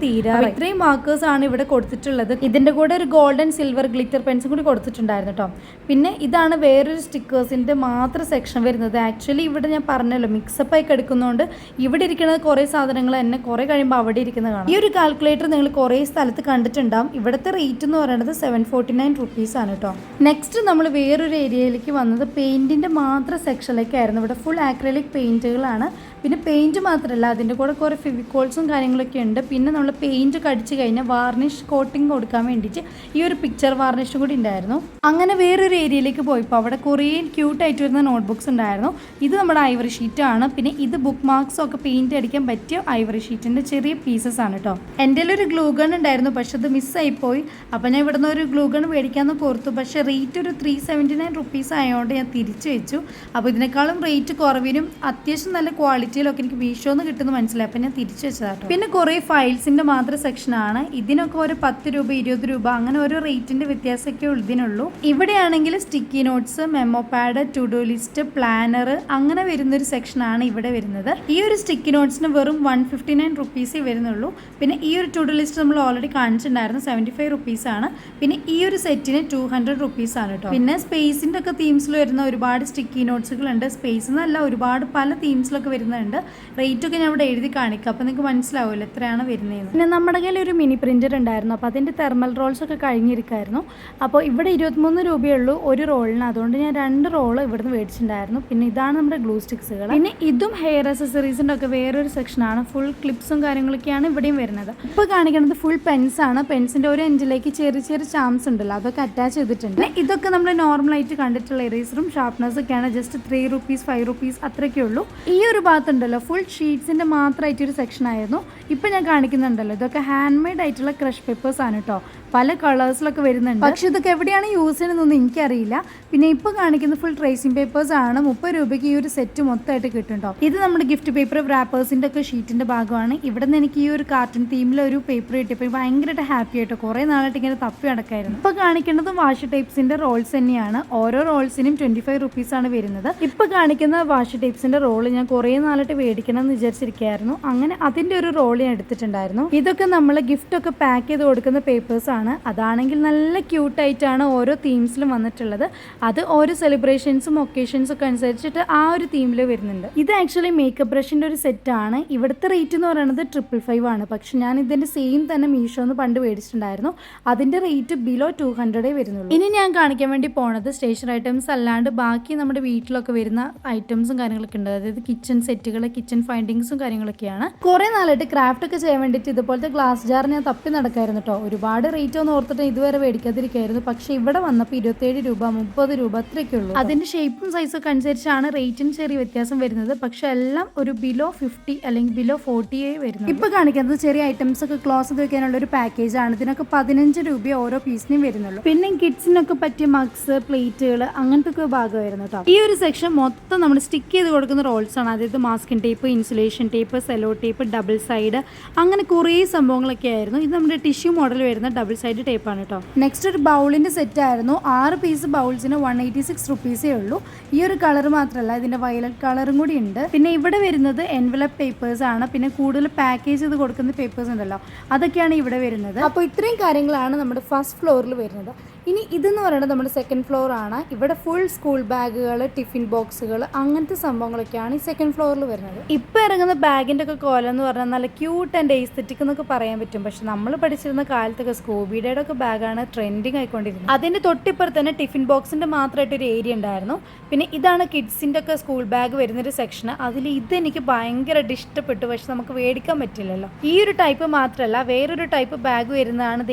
തീരാറ്. ഇത്രയും മാർക്കേഴ്സ് ആണ് ഇവിടെ കൊടുത്തിട്ടുള്ളത്. ഇതിന്റെ കൂടെ ഒരു ഗോൾഡൻ സിൽവർ ഗ്ലിറ്റർ പെൻസും കൂടി കൊടുത്തിട്ടുണ്ടായിരുന്നു കേട്ടോ. പിന്നെ ഇതാണ് വേറൊരു സ്റ്റിക്കേഴ്സിന്റെ മാത്രം സെക്ഷൻ വരുന്നത്. ആക്ച്വലി ഇവിടെ ഞാൻ പറഞ്ഞല്ലോ മിക്സപ്പ് ആയി എടുക്കുന്നതുകൊണ്ട് ഇവിടെ ഇരിക്കുന്നത് കുറേ സാധനങ്ങൾ തന്നെ കുറേ കഴിയുമ്പോൾ അവിടെ ഇരിക്കുന്നത് കാണാം. ഈ ഒരു കാൽക്കുലേറ്റർ നിങ്ങൾ കുറേ സ്ഥലത്ത് കണ്ടിട്ടുണ്ടാവും. ഇവിടുത്തെ റേറ്റ് എന്ന് പറയുന്നത് 749 റുപ്പീസ് ആണ് കേട്ടോ. നെക്സ്റ്റ് നമ്മൾ വേറൊരു ഏരിയയിലേക്ക് വന്നത് പെയിന്റിന്റെ മാത്രം സെക്ഷനിലേക്കായിരുന്നു. ഇവിടെ ഫുൾ ആക്രിലിക് പെയിന്റുകളാണ്. പിന്നെ പെയിൻറ്റ് മാത്രമല്ല, അതിൻ്റെ കൂടെ കുറേ ഫെവിക്കോൾസും കാര്യങ്ങളൊക്കെ ഉണ്ട്. പിന്നെ നമ്മൾ പെയിൻറ്റ് കടിച്ച് കഴിഞ്ഞാൽ വാർണിഷ് കോട്ടിങ് കൊടുക്കാൻ വേണ്ടിയിട്ട് ഈ ഒരു പിക്ചർ വാർണിഷും കൂടി ഉണ്ടായിരുന്നു. അങ്ങനെ വേറൊരു ഏരിയയിലേക്ക് പോയപ്പോൾ അവിടെ കുറേ ക്യൂട്ടായിട്ട് വരുന്ന നോട്ട്ബുക്സ് ഉണ്ടായിരുന്നു. ഇത് നമ്മുടെ ഐവറി ഷീറ്റാണ്. പിന്നെ ഇത് ബുക്ക് മാർക്സും ഒക്കെ പെയിൻറ്റ് അടിക്കാൻ പറ്റിയ ഐവറി ഷീറ്റിൻ്റെ ചെറിയ പീസസ് ആണ് കേട്ടോ. എൻ്റെ ഒരു ഗ്ലൂ ഗൺ ഉണ്ടായിരുന്നു, പക്ഷെ അത് മിസ്സായിപ്പോയി. അപ്പോൾ ഞാൻ ഇവിടുന്ന് ഒരു ഗ്ലൂ ഗൺ മേടിക്കാമെന്ന് ഓർത്തു. പക്ഷേ റേറ്റ് ഒരു 379 റുപ്പീസ് ആയതുകൊണ്ട് ഞാൻ തിരിച്ചു വെച്ചു. അപ്പോൾ ഇതിനേക്കാളും റേറ്റ് കുറവിനും അത്യാവശ്യം നല്ല ക്വാളിറ്റിയിലൊക്കെ എനിക്ക് മീഷോന്ന് കിട്ടുമെന്ന് മനസ്സിലായി. അപ്പോൾ ഞാൻ തിരിച്ചു വെച്ചതാട്ടോ. പിന്നെ കുറേ ഫയൽസിൻ്റെ മാത്രം സെക്ഷനാണ്. ഇതിനൊക്കെ ഒരു 10 രൂപ 20 രൂപ അങ്ങനെ ഓരോ റേറ്റിൻ്റെ വ്യത്യാസമൊക്കെ ഇതിനുള്ളൂ. ഇവിടെയാണെങ്കിൽ sticky notes, memo pad, to do list, planner അങ്ങനെ വരുന്നൊരു സെക്ഷനാണ് ഇവിടെ വരുന്നത്. ഈ ഒരു സ്റ്റിക്കി നോട്ട്സിന് വെറും 159 റുപ്പീസേ വരുന്നുള്ളൂ. പിന്നെ ഈ ഒരു ടു ഡു ലിസ്റ്റ് നമ്മൾ ഓൾറെഡി കാണിച്ചിട്ടുണ്ടായിരുന്നു, 75 റുപ്പീസാണ്. പിന്നെ ഈ ഒരു സെറ്റിന് 200 റുപ്പീസാണ് കേട്ടോ. പിന്നെ സ്പേസിൻ്റെ ഒക്കെ തീംസിൽ വരുന്ന ഒരുപാട് സ്റ്റിക്കി നോട്ട്സുകളുണ്ട്. സ്പേസ് എന്നല്ല, ഒരുപാട് പല തീംസിലൊക്കെ വരുന്നുണ്ട്. റേറ്റൊക്കെ ഞാൻ ഇവിടെ എഴുതി കാണിക്കാം, അപ്പോൾ നിങ്ങൾക്ക് മനസ്സിലാവുമല്ലോ എത്രയാണ് വരുന്നതെന്ന്. പിന്നെ നമ്മുടെ കയ്യിൽ ഒരു മിനി പ്രിൻ്റർ ഉണ്ടായിരുന്നു. അപ്പോൾ അതിൻ്റെ തെർമൽ റോൾസ് ഒക്കെ കഴിഞ്ഞിരിക്കുമായിരുന്നു. അപ്പോൾ ഇവിടെ 23 രൂപയുള്ളൂ ഒരു റോളിന്. അതുകൊണ്ട് ഞാൻ 2 റോള് ഇവിടുന്ന് മേടിച്ചിട്ടുണ്ടായിരുന്നു. പിന്നെ ഇതാണ് നമ്മുടെ ഗ്ലൂ സ്റ്റിക്സുകൾ. പിന്നെ ഇതും ഹെയർ അക്സസറീസിൻ്റെ ഒക്കെ വേറൊരു സെക്ഷനാണ്. ഫുൾ ക്ലിപ്സും കാര്യങ്ങളൊക്കെയാണ് ഇവിടെയും വരുന്നത്. ഇപ്പോൾ കാണിക്കുന്നത് ഫുൾ പെൻസാണ്. പെൻസിൻ്റെ ഒരു എൻഡിലേക്ക് ചെറിയ ചെറിയ ചാംസ് ഉണ്ടല്ലോ, അതൊക്കെ അറ്റാച്ച് ചെയ്തിട്ടുണ്ട്. ഇതൊക്കെ നമ്മൾ നോർമലായിട്ട് കണ്ടിട്ടുള്ള ഇറേസറും ഷാർപ്നേഴ്സും ഒക്കെയാണ്. ജസ്റ്റ് 3 റുപ്പീസ് 5 റുപ്പീസ് അത്രയൊക്കെ ഉള്ളൂ. ഈ ഒരു ഭാഗത്തുണ്ടല്ലോ ഫുൾ ഷീറ്റ്സിൻ്റെ മാത്രമായിട്ടൊരു സെക്ഷൻ ആയിരുന്നു. ഇപ്പം ഞാൻ കാണിക്കുന്നുണ്ടല്ലോ ഇതൊക്കെ ഹാൻഡ് മെയ്ഡ് ആയിട്ടുള്ള ക്രഷ് പേപ്പേഴ്സ് ആണ് കേട്ടോ. പല കളേഴ്സിലൊക്കെ വരുന്നുണ്ട്. പക്ഷെ ഇതൊക്കെ എവിടെയാണ് യൂസ് ചെയ്യുന്നതെന്നൊന്നും എനിക്കറിയില്ല. പിന്നെ ഇപ്പോൾ കാണിക്കുന്ന ഫുൾ ട്രേസിംഗ് പേപ്പേഴ്സ് ആണ്. 30 രൂപയ്ക്ക് ഈ ഒരു സെറ്റ് മൊത്തമായിട്ട് കിട്ടും കേട്ടോ. ഇത് നമ്മുടെ ഗിഫ്റ്റ് പേപ്പർ റാപ്പേഴ്സിൻ്റെ ഒക്കെ ഷീറ്റിൻ്റെ ഭാഗമാണ്. ഇവിടെ നിന്ന് എനിക്ക് ഈ ഒരു കാർട്ടൂൺ തീമിൽ ഒരു പേപ്പർ കിട്ടിയപ്പോൾ ഭയങ്കരമായിട്ട് ഹാപ്പി ആയിട്ടോ. കുറേ നാളായിട്ട് ഇങ്ങനെ തപ്പി നടക്കായിരുന്നു. ഇപ്പോൾ കാണിക്കുന്നത് വാഷ് ടൈപ്സിൻ്റെ റോൾസ് തന്നെയാണ്. ഓരോ റോൾസിനും 25 റുപ്പീസാണ് വരുന്നത്. ഇപ്പോൾ കാണിക്കുന്ന വാഷ് ടൈപ്സിൻ്റെ റോള് ഞാൻ കുറേ നാളായിട്ട് മേടിക്കണം എന്ന് വിചാരിച്ചിരിക്കുകയായിരുന്നു. അങ്ങനെ അതിൻ്റെ ഒരു റോൾ ഞാൻ എടുത്തിട്ടുണ്ടായിരുന്നു. ഇതൊക്കെ നമ്മൾ ഗിഫ്റ്റൊക്കെ പാക്ക് ചെയ്ത് കൊടുക്കുന്ന പേപ്പേഴ്സ് ആണ്. അതാണെങ്കിൽ നല്ല ക്യൂട്ടായിട്ടാണ് ഓരോ തീംസിലും വന്നിട്ടുള്ളത്. അത് ഓരോ സെലിബ്രേഷൻസും ഒക്കേഷൻസും ഒക്കെ അനുസരിച്ചിട്ട് ആ ഒരു തീമിൽ വരുന്നുണ്ട്. ഇത് ആക്ച്വലി മേക്കപ്പ് ബ്രഷിൻ്റെ ഒരു സെറ്റാണ്. ഇവിടുത്തെ റേറ്റ് എന്ന് പറയുന്നത് 555 ആണ്. പക്ഷെ ഞാൻ ഇതിൻ്റെ സെയിം തന്നെ മീഷോന്ന് പണ്ട് മേടിച്ചിട്ടുണ്ടായിരുന്നു. അതിൻ്റെ റേറ്റ് ബിലോ 200 വരുന്നുള്ളൂ. ഇനി ഞാൻ കാണിക്കാൻ വേണ്ടി പോണത് സ്റ്റേഷനറി ഐറ്റംസ് അല്ലാണ്ട് ബാക്കി നമ്മുടെ വീട്ടിലൊക്കെ വരുന്ന ഐറ്റംസും കാര്യങ്ങളൊക്കെ ഉണ്ട്. അതായത് കിച്ചൺ സെറ്റുകൾ, കിച്ചൺ ഫൈൻഡിങ്സും കാര്യങ്ങളൊക്കെയാണ്. കുറേ നാളായിട്ട് ക്രാഫ്റ്റ് ഒക്കെ ചെയ്യാൻ വേണ്ടിയിട്ട് ഇതുപോലത്തെ ഗ്ലാസ് ജാർ ഞാൻ തപ്പി നടക്കായിരുന്നു കേട്ടോ. ഒരുപാട് റേറ്റ് ഒന്നും ഓർത്തിട്ട് ഇതുവരെ മേടിക്കാതിരിക്കായിരുന്നു. പക്ഷെ ഇവിടെ വന്നപ്പോൾ 27 രൂപ 30 രൂപ അത്രയൊക്കെ ഉള്ളൂ. അതിന്റെ ഷേപ്പും സൈസൊക്കെ അനുസരിച്ചാണ് റേറ്റിന് ചെറിയ വ്യത്യാസം വരുന്നത്. പക്ഷെ എല്ലാം ഒരു ബിലോ 50 അല്ലെങ്കിൽ ബിലോ 40 വരുന്നത്. ഇപ്പൊ കാണിക്കുന്നത് ചെറിയ ഐറ്റംസ് ഒക്കെ ക്ലോസ് ചെയ്ത് വെക്കാനുള്ള ഒരു പാക്കേജ് ആണ്. ഇതിനൊക്കെ 15 രൂപ ഓരോ പീസിനും വരുന്നുള്ളൂ. പിന്നെ കിഡ്സിനൊക്കെ പറ്റിയ മഗ്സ്, പ്ലേറ്റുകൾ അങ്ങനത്തെ ഒക്കെ ഭാഗം വരുന്നു കേട്ടോ. ഈ ഒരു സെക്ഷൻ മൊത്തം നമ്മൾ സ്റ്റിക്ക് ചെയ്ത് കൊടുക്കുന്ന റോൾസ് ആണ്. അതായത് masking tape, insulation tape, sello tape, double side അങ്ങനെ കുറേ സംഭവങ്ങളൊക്കെ ആയിരുന്നു. ഇത് നമ്മുടെ ടിഷ്യൂ മോഡൽ വരുന്ന ഡബിൾ സൈഡ് ടേപ്പാണ് കേട്ടോ. നെക്സ്റ്റ് ഒരു ബൗളിന്റെ സെറ്റ് ആയിരുന്നു. 6 പീസ് ബൗൾസിന് 186 റുപ്പീസേ ഉള്ളൂ. ഈ ഒരു കളർ മാത്രമല്ല, ഇതിന്റെ വയലറ്റ് കളറും കൂടി ഉണ്ട്. പിന്നെ ഇവിടെ വരുന്നത് എൻവലപ്പ് പേപ്പേഴ്സ് ആണ്. പിന്നെ കൂടുതൽ പാക്കേജ് ചെയ്ത് കൊടുക്കുന്ന പേപ്പേഴ്സ് ഉണ്ടല്ലോ, അതൊക്കെയാണ് ഇവിടെ വരുന്നത്. അപ്പോൾ ഇത്രയും കാര്യങ്ങളാണ് നമ്മുടെ ഫസ്റ്റ് ഫ്ലോറിൽ വരുന്നത്. ഇനി ഇതെന്ന് പറയുന്നത് നമ്മുടെ സെക്കൻഡ് ഫ്ലോർ ആണ്. ഇവിടെ ഫുൾ സ്കൂൾ ബാഗുകൾ, ടിഫിൻ ബോക്സുകൾ അങ്ങനത്തെ സംഭവങ്ങളൊക്കെയാണ് ഈ സെക്കൻഡ് ഫ്ലോറിൽ വരുന്നത്. ഇപ്പം ഇറങ്ങുന്ന ബാഗിൻ്റെ ഒക്കെ കോലം എന്ന് പറഞ്ഞാൽ നല്ല ക്യൂട്ട് ആൻഡ് എസ്തെറ്റിക് എന്നൊക്കെ പറയാൻ പറ്റും. പക്ഷെ നമ്മൾ പഠിച്ചിരുന്ന കാലത്തൊക്കെ സ്കൂബിയുടെ ഒക്കെ ബാഗാണ് ട്രെൻഡിങ് ആയിക്കൊണ്ടിരുന്നത്. അതിൻ്റെ തൊട്ടിപ്പുറത്ത് തന്നെ ടിഫിൻ ബോക്സിൻ്റെ മാത്രമായിട്ടൊരു ഏരിയ ഉണ്ടായിരുന്നു. പിന്നെ ഇതാണ് കിഡ്സിൻ്റെ ഒക്കെ സ്കൂൾ ബാഗ് വരുന്നൊരു സെക്ഷൻ. അതിൽ ഇതെനിക്ക് ഭയങ്കരമായിട്ട് ഇഷ്ടപ്പെട്ടു. പക്ഷെ നമുക്ക് മേടിക്കാൻ പറ്റില്ലല്ലോ. ഈ ഒരു ടൈപ്പ് മാത്രമല്ല, വേറൊരു ടൈപ്പ് ബാഗ് വരുന്നതാണ്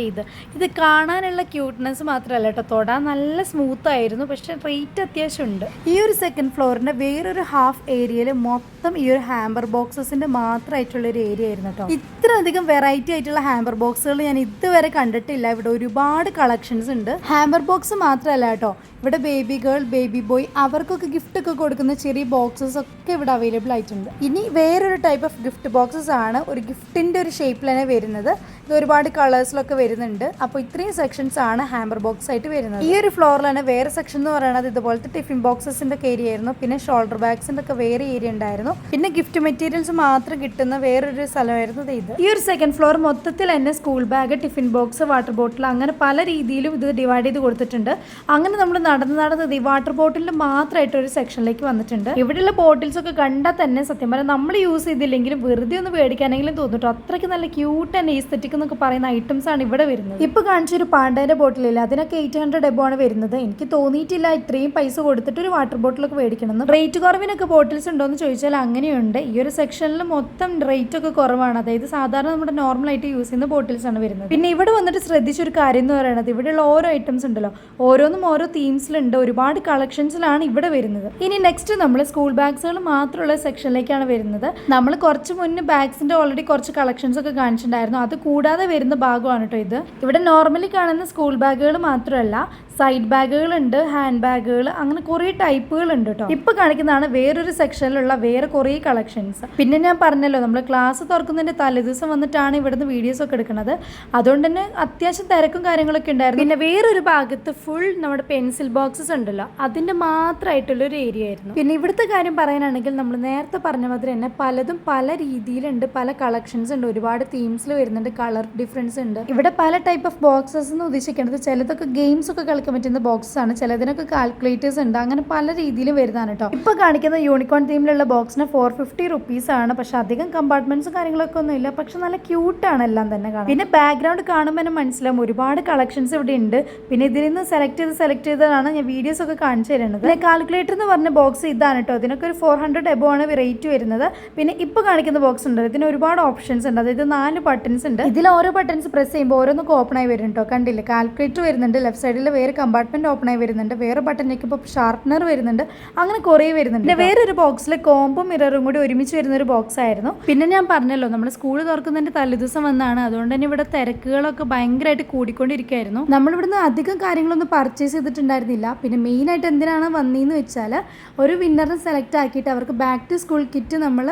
ഇത് കാണാനുള്ള ക്യൂട്ട്നെസ് മാത്രം മാത്രമല്ല കേട്ടോ, തൊടാൻ നല്ല സ്മൂത്ത് ആയിരുന്നു. പക്ഷെ റേറ്റ് അത്യാവശ്യം ഉണ്ട്. ഈ ഒരു സെക്കൻഡ് ഫ്ലോറിന്റെ വേറൊരു ഹാഫ് ഏരിയയിൽ മൊത്തം ഈ ഒരു ഹാമ്പർ ബോക്സസിന്റെ മാത്രമായിട്ടുള്ള ഒരു ഏരിയ ആയിരുന്നു കേട്ടോ. ഇത്രയധികം വെറൈറ്റി ആയിട്ടുള്ള ഹാമ്പർ ബോക്സുകൾ ഞാൻ ഇതുവരെ കണ്ടിട്ടില്ല. ഇവിടെ ഒരുപാട് കളക്ഷൻസ് ഉണ്ട്. ഹാമ്പർ ബോക്സ് മാത്രമല്ല കേട്ടോ, ഇവിടെ ബേബി ഗേൾ, ബേബി ബോയ് അവർക്കൊക്കെ ഗിഫ്റ്റ് ഒക്കെ കൊടുക്കുന്ന ചെറിയ ബോക്സസ് ഒക്കെ ഇവിടെ അവൈലബിൾ ആയിട്ടുണ്ട്. ഇനി വേറൊരു ടൈപ്പ് ഓഫ് ഗിഫ്റ്റ് ബോക്സസ് ആണ്. ഒരു ഗിഫ്റ്റിന്റെ ഒരു ഷേപ്പിൽ തന്നെ വരുന്നത്. ഇത് ഒരുപാട് കളേഴ്സിലൊക്കെ വരുന്നുണ്ട്. അപ്പോൾ ഇത്രയും സെക്ഷൻസ് ആണ് ഹാമ്പർ ബോക്സ് ആയിട്ട് വരുന്നത്. ഈ ഒരു ഫ്ലോറിലാണ് വേറെ സെക്ഷൻ എന്ന് പറയുന്നത് ഇതുപോലത്തെ ടിഫിൻ ബോക്സസിന്റെ ഒക്കെ ഏരിയ ആയിരുന്നു. പിന്നെ ഷോൾഡർ ബാഗ്സിന്റെ ഒക്കെ വേറെ ഏരിയ ഉണ്ടായിരുന്നു. പിന്നെ ഗിഫ്റ്റ് മെറ്റീരിയൽസ് മാത്രം കിട്ടുന്ന വേറൊരു സ്ഥലമായിരുന്നു ഇത്. ഈ ഒരു സെക്കൻഡ് ഫ്ലോർ മൊത്തത്തിൽ തന്നെ school bag, tiffin box, water bottle അങ്ങനെ പല രീതിയിലും ഇത് ഡിവൈഡ് ചെയ്ത് കൊടുത്തിട്ടുണ്ട്. അങ്ങനെ നമ്മൾ നടന്ന് ഈ വാട്ടർ ബോട്ടിലിൽ മാത്രമായിട്ട് ഒരു സെക്ഷനിലേക്ക് വന്നിട്ടുണ്ട്. ഇവിടെയുള്ള ബോട്ടിൽസ് ഒക്കെ കണ്ടാൽ തന്നെ സത്യം പറഞ്ഞാൽ നമ്മൾ യൂസ് ചെയ്തില്ലെങ്കിലും വെറുതെ ഒന്ന് മേടിക്കാനെങ്കിലും തോന്നിട്ടോ. അത്രയ്ക്ക് നല്ല ക്യൂട്ട് ആൻഡ് ഈസ്തെറ്റിക് എന്നൊക്കെ പറയുന്ന ഐറ്റംസ് ആണ് ഇവിടെ വരുന്നത്. ഇപ്പൊ കാണിച്ചൊരു പാണ്ടേന്റെ ബോട്ടിലില്ല, അതിനൊക്കെ 800 എബോ ആണ് വരുന്നത്. എനിക്ക് തോന്നിയിട്ടില്ല ഇത്രയും പൈസ കൊടുത്തിട്ട് ഒരു വാട്ടർ ബോട്ടിലൊക്കെ മേടിക്കണം. റേറ്റ് കുറവിനൊക്കെ ബോട്ടിൽസ് ഉണ്ടോ എന്ന് ചോദിച്ചാൽ അങ്ങനെയുണ്ട്. ഈ ഒരു സെക്ഷനിൽ മൊത്തം റേറ്റ് ഒക്കെ കുറവാണ്. അതായത് സാധാരണ നമ്മുടെ നോർമൽ ആയിട്ട് യൂസ് ചെയ്യുന്ന ബോട്ടിൽസ് ആണ് വരുന്നത്. പിന്നെ ഇവിടെ വന്നിട്ട് ശ്രദ്ധിച്ചൊരു കാര്യം എന്ന് പറയുന്നത് ഇവിടെയുള്ള ഓരോ ഐറ്റംസ് ഉണ്ടല്ലോ, ഓരോന്നും ഓരോ തീംസിലുണ്ട്. ഒരുപാട് കളക്ഷൻസിലാണ് ഇവിടെ വരുന്നത്. ഇനി നെക്സ്റ്റ് നമ്മൾ സ്കൂൾ ബാഗ്സുകൾ മാത്രമുള്ള സെക്ഷനിലേക്കാണ് വരുന്നത്. നമ്മൾ കുറച്ച് മുന്നേ ബാഗ്സിന്റെ ഓൾറെഡി കുറച്ച് കളക്ഷൻസ് ഒക്കെ കാണിച്ചിട്ടുണ്ടായിരുന്നു. അത് കൂടാതെ വരുന്ന ഭാഗമാണ് കേട്ടോ ഇത്. ഇവിടെ നോർമലി കാണുന്ന സ്കൂൾ ബാഗുകൾ മാത്രമല്ല, സൈഡ് ബാഗുകളുണ്ട്, ഹാൻഡ് ബാഗുകൾ, അങ്ങനെ കുറേ ടൈപ്പുകൾ ഉണ്ട് കേട്ടോ. ഇപ്പൊ കാണിക്കുന്നതാണ് വേറൊരു സെക്ഷനിലുള്ള വേറെ കുറേ കളക്ഷൻസ്. പിന്നെ ഞാൻ പറഞ്ഞല്ലോ, നമ്മൾ ക്ലാസ് തുറക്കുന്നതിന്റെ തലേദിവസം വന്നിട്ടാണ് ഇവിടുന്ന് വീഡിയോസ് ഒക്കെ എടുക്കുന്നത്. അതുകൊണ്ട് തന്നെ അത്യാവശ്യം തിരക്കും കാര്യങ്ങളൊക്കെ ഉണ്ടായിരുന്നു. പിന്നെ വേറൊരു ഭാഗത്ത് ഫുൾ നമ്മുടെ പെൻസിൽ ബോക്സസ് ഉണ്ടല്ലോ, അതിന്റെ മാത്രമായിട്ടുള്ള ഒരു ഏരിയ ആയിരുന്നു. പിന്നെ ഇവിടുത്തെ കാര്യം പറയാനാണെങ്കിൽ നമ്മൾ നേരത്തെ പറഞ്ഞ മാതിരി തന്നെ പലതും പല രീതിയിലുണ്ട്, പല കളക്ഷൻസ് ഉണ്ട്, ഒരുപാട് തീംസിൽ വരുന്നുണ്ട്, കളർ ഡിഫറൻസ് ഉണ്ട്. ഇവിടെ പല ടൈപ്പ് ഓഫ് ബോക്സസ് എന്ന് ഉദ്ദേശിക്കുന്നത് ചിലതൊക്കെ ഗെയിംസ് ഒക്കെ കളിക്കാൻ പറ്റുന്ന ബോക്സസ് ആണ്, ചിലതിനൊക്കെ കാൽക്കുലേറ്റേഴ്സ് ഉണ്ട്, അങ്ങനെ പല രീതിയിലും വരുന്നതാണ് കേട്ടോ. ഇപ്പൊ കാണിക്കുന്ന യൂണിക്കോൺ തീമിലുള്ള ബോക്സിന് 450 റുപ്പീസ് ആണ്. പക്ഷെ അധികം കമ്പാർട്ട്മെന്റ്സും കാര്യങ്ങളൊക്കെ ഒന്നും ഇല്ല. പക്ഷെ നല്ല ക്യൂട്ടാണ് എല്ലാം തന്നെ കാണാൻ. പിന്നെ ബാക്ക്ഗ്രൗണ്ട് കാണുമ്പോൾ തന്നെ മനസ്സിലാവും ഒരുപാട് കളക്ഷൻസ് ഇവിടെ ഉണ്ട്. പിന്നെ ഇതിൽ നിന്ന് സെലക്ട് ചെയ്തതാണ് ഞാൻ വീഡിയോസ് ഒക്കെ കാണിച്ചു തരുന്നത്. പിന്നെ കാൽക്കുലേറ്റർ എന്ന് പറഞ്ഞ ബോക്സ് ഇതാണ് കേട്ടോ. ഇതിനൊക്കെ ഒരു 400 എബോ ആണ് റേറ്റ് വരുന്നത്. പിന്നെ ഇപ്പൊ കാണിക്കുന്ന ബോക്സ് ഉണ്ട്, ഇതിന് ഒരുപാട് ഓപ്ഷൻസ് ഉണ്ട്. അതായത് 4 ബട്ടൺസ് ഉണ്ട്. ഇതിൽ ഓരോ ബട്ടൺസ് പ്രസ് ചെയ്യുമ്പോൾ ഓരോന്നൊക്കെ ഓപ്പൺ ആയി വരും കേട്ടോ. കണ്ടില്ലേ, കാൽക്കുലേറ്റർ വരുന്നുണ്ട്, ലെഫ്റ്റ് സൈഡിൽ വേറെ കമ്പാർട്ട്മെന്റ് ഓപ്പൺ ആയി വരുന്നുണ്ട്, വേറെ ബട്ടണിലേക്ക് ഇപ്പോൾ ഷാർപ്പനർ വരുന്നുണ്ട്, അങ്ങനെ കുറേ വരുന്നുണ്ട്. പിന്നെ വേറൊരു ബോക്സിൽ കോമ്പും മിററും കൂടി ഒരുമിച്ച് വരുന്ന ഒരു ബോക്സ് ആയിരുന്നു. പിന്നെ ഞാൻ പറഞ്ഞല്ലോ, നമ്മൾ സ്കൂൾ തുറക്കുന്നതിന്റെ തലേദിവസം വന്നാണ്. അതുകൊണ്ട് തന്നെ ഇവിടെ തിരക്കുകളൊക്കെ ഭയങ്കരമായിട്ട് കൂടിക്കൊണ്ടിരിക്കുകയായിരുന്നു. നമ്മളിവിടുന്ന് അധികം കാര്യങ്ങളൊന്നും പർച്ചേസ് ചെയ്തിട്ടുണ്ടായിരുന്നില്ല. പിന്നെ മെയിൻ ആയിട്ട് എന്തിനാണ് വന്നതെന്ന് വെച്ചാൽ ഒരു വിന്നറിനെ സെലക്ട് ആക്കിയിട്ട് അവർക്ക് ബാക്ക് ടു സ്കൂൾ കിറ്റ് നമ്മൾ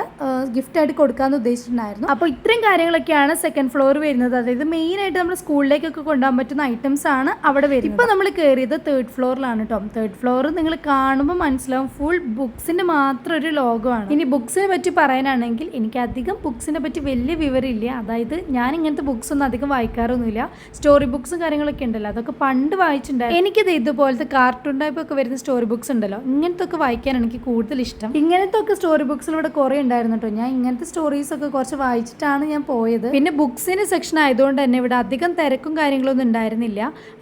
ഗിഫ്റ്റ് ആയിട്ട് കൊടുക്കാമെന്ന് ഉദ്ദേശിച്ചിട്ടുണ്ടായിരുന്നു. അപ്പോൾ ഇത്രയും കാര്യങ്ങളൊക്കെയാണ് സെക്കൻഡ് ഫ്ലോർ വരുന്നത്. അതായത് മെയിൻ ആയിട്ട് നമ്മൾ സ്കൂളിലേക്കൊക്കെ കൊണ്ടുപോകാൻ പറ്റുന്ന ഐറ്റംസ് ആണ് അവിടെ വരുന്നത്. ഇപ്പൊ നമ്മൾ കയറിയത് 3rd ഫ്ലോറിലാണ് കേട്ടോ. 3rd ഫ്ലോർ നിങ്ങൾ കാണുമ്പോൾ മനസ്സിലാവും ഫുൾ ബുക്സിന്റെ മാത്രം ഒരു ലോകമാണ്. ഇനി ബുക്സിനെ പറ്റി പറയാനാണെങ്കിൽ എനിക്ക് അധികം ബുക്സിനെ പറ്റി വലിയ വിവരമില്ല. അതായത് ഞാൻ ഇങ്ങനത്തെ ബുക്സ് ഒന്നും അധികം വായിക്കാറൊന്നുമില്ല. സ്റ്റോറി ബുക്സും കാര്യങ്ങളൊക്കെ ഉണ്ടല്ലോ, അതൊക്കെ പണ്ട് വായിച്ചിട്ടുണ്ടായിരുന്നു. എനിക്കിത് ഇതുപോലത്തെ കാർട്ടൂൺ ടൈപ്പ് ഒക്കെ വരുന്ന സ്റ്റോറി ബുക്സ് ഉണ്ടല്ലോ, ഇങ്ങനത്തെ ഒക്കെ വായിക്കാൻ എനിക്ക് കൂടുതൽ ഇഷ്ടം. ഇങ്ങനത്തെ ഒക്കെ സ്റ്റോറി ബുക്സിൽ ഇവിടെ കുറേ ഉണ്ടായിരുന്നു കേട്ടോ. ഞാൻ ഇങ്ങനത്തെ സ്റ്റോറീസ് ഒക്കെ കുറച്ച് വായിച്ചിട്ടാണ് ഞാൻ പോയത്. പിന്നെ ബുക്സിന്റെ സെക്ഷൻ ആയതുകൊണ്ട് തന്നെ ഇവിടെ അധികം തിരക്കും കാര്യങ്ങളൊന്നും ഉണ്ടായിരുന്നില്ല.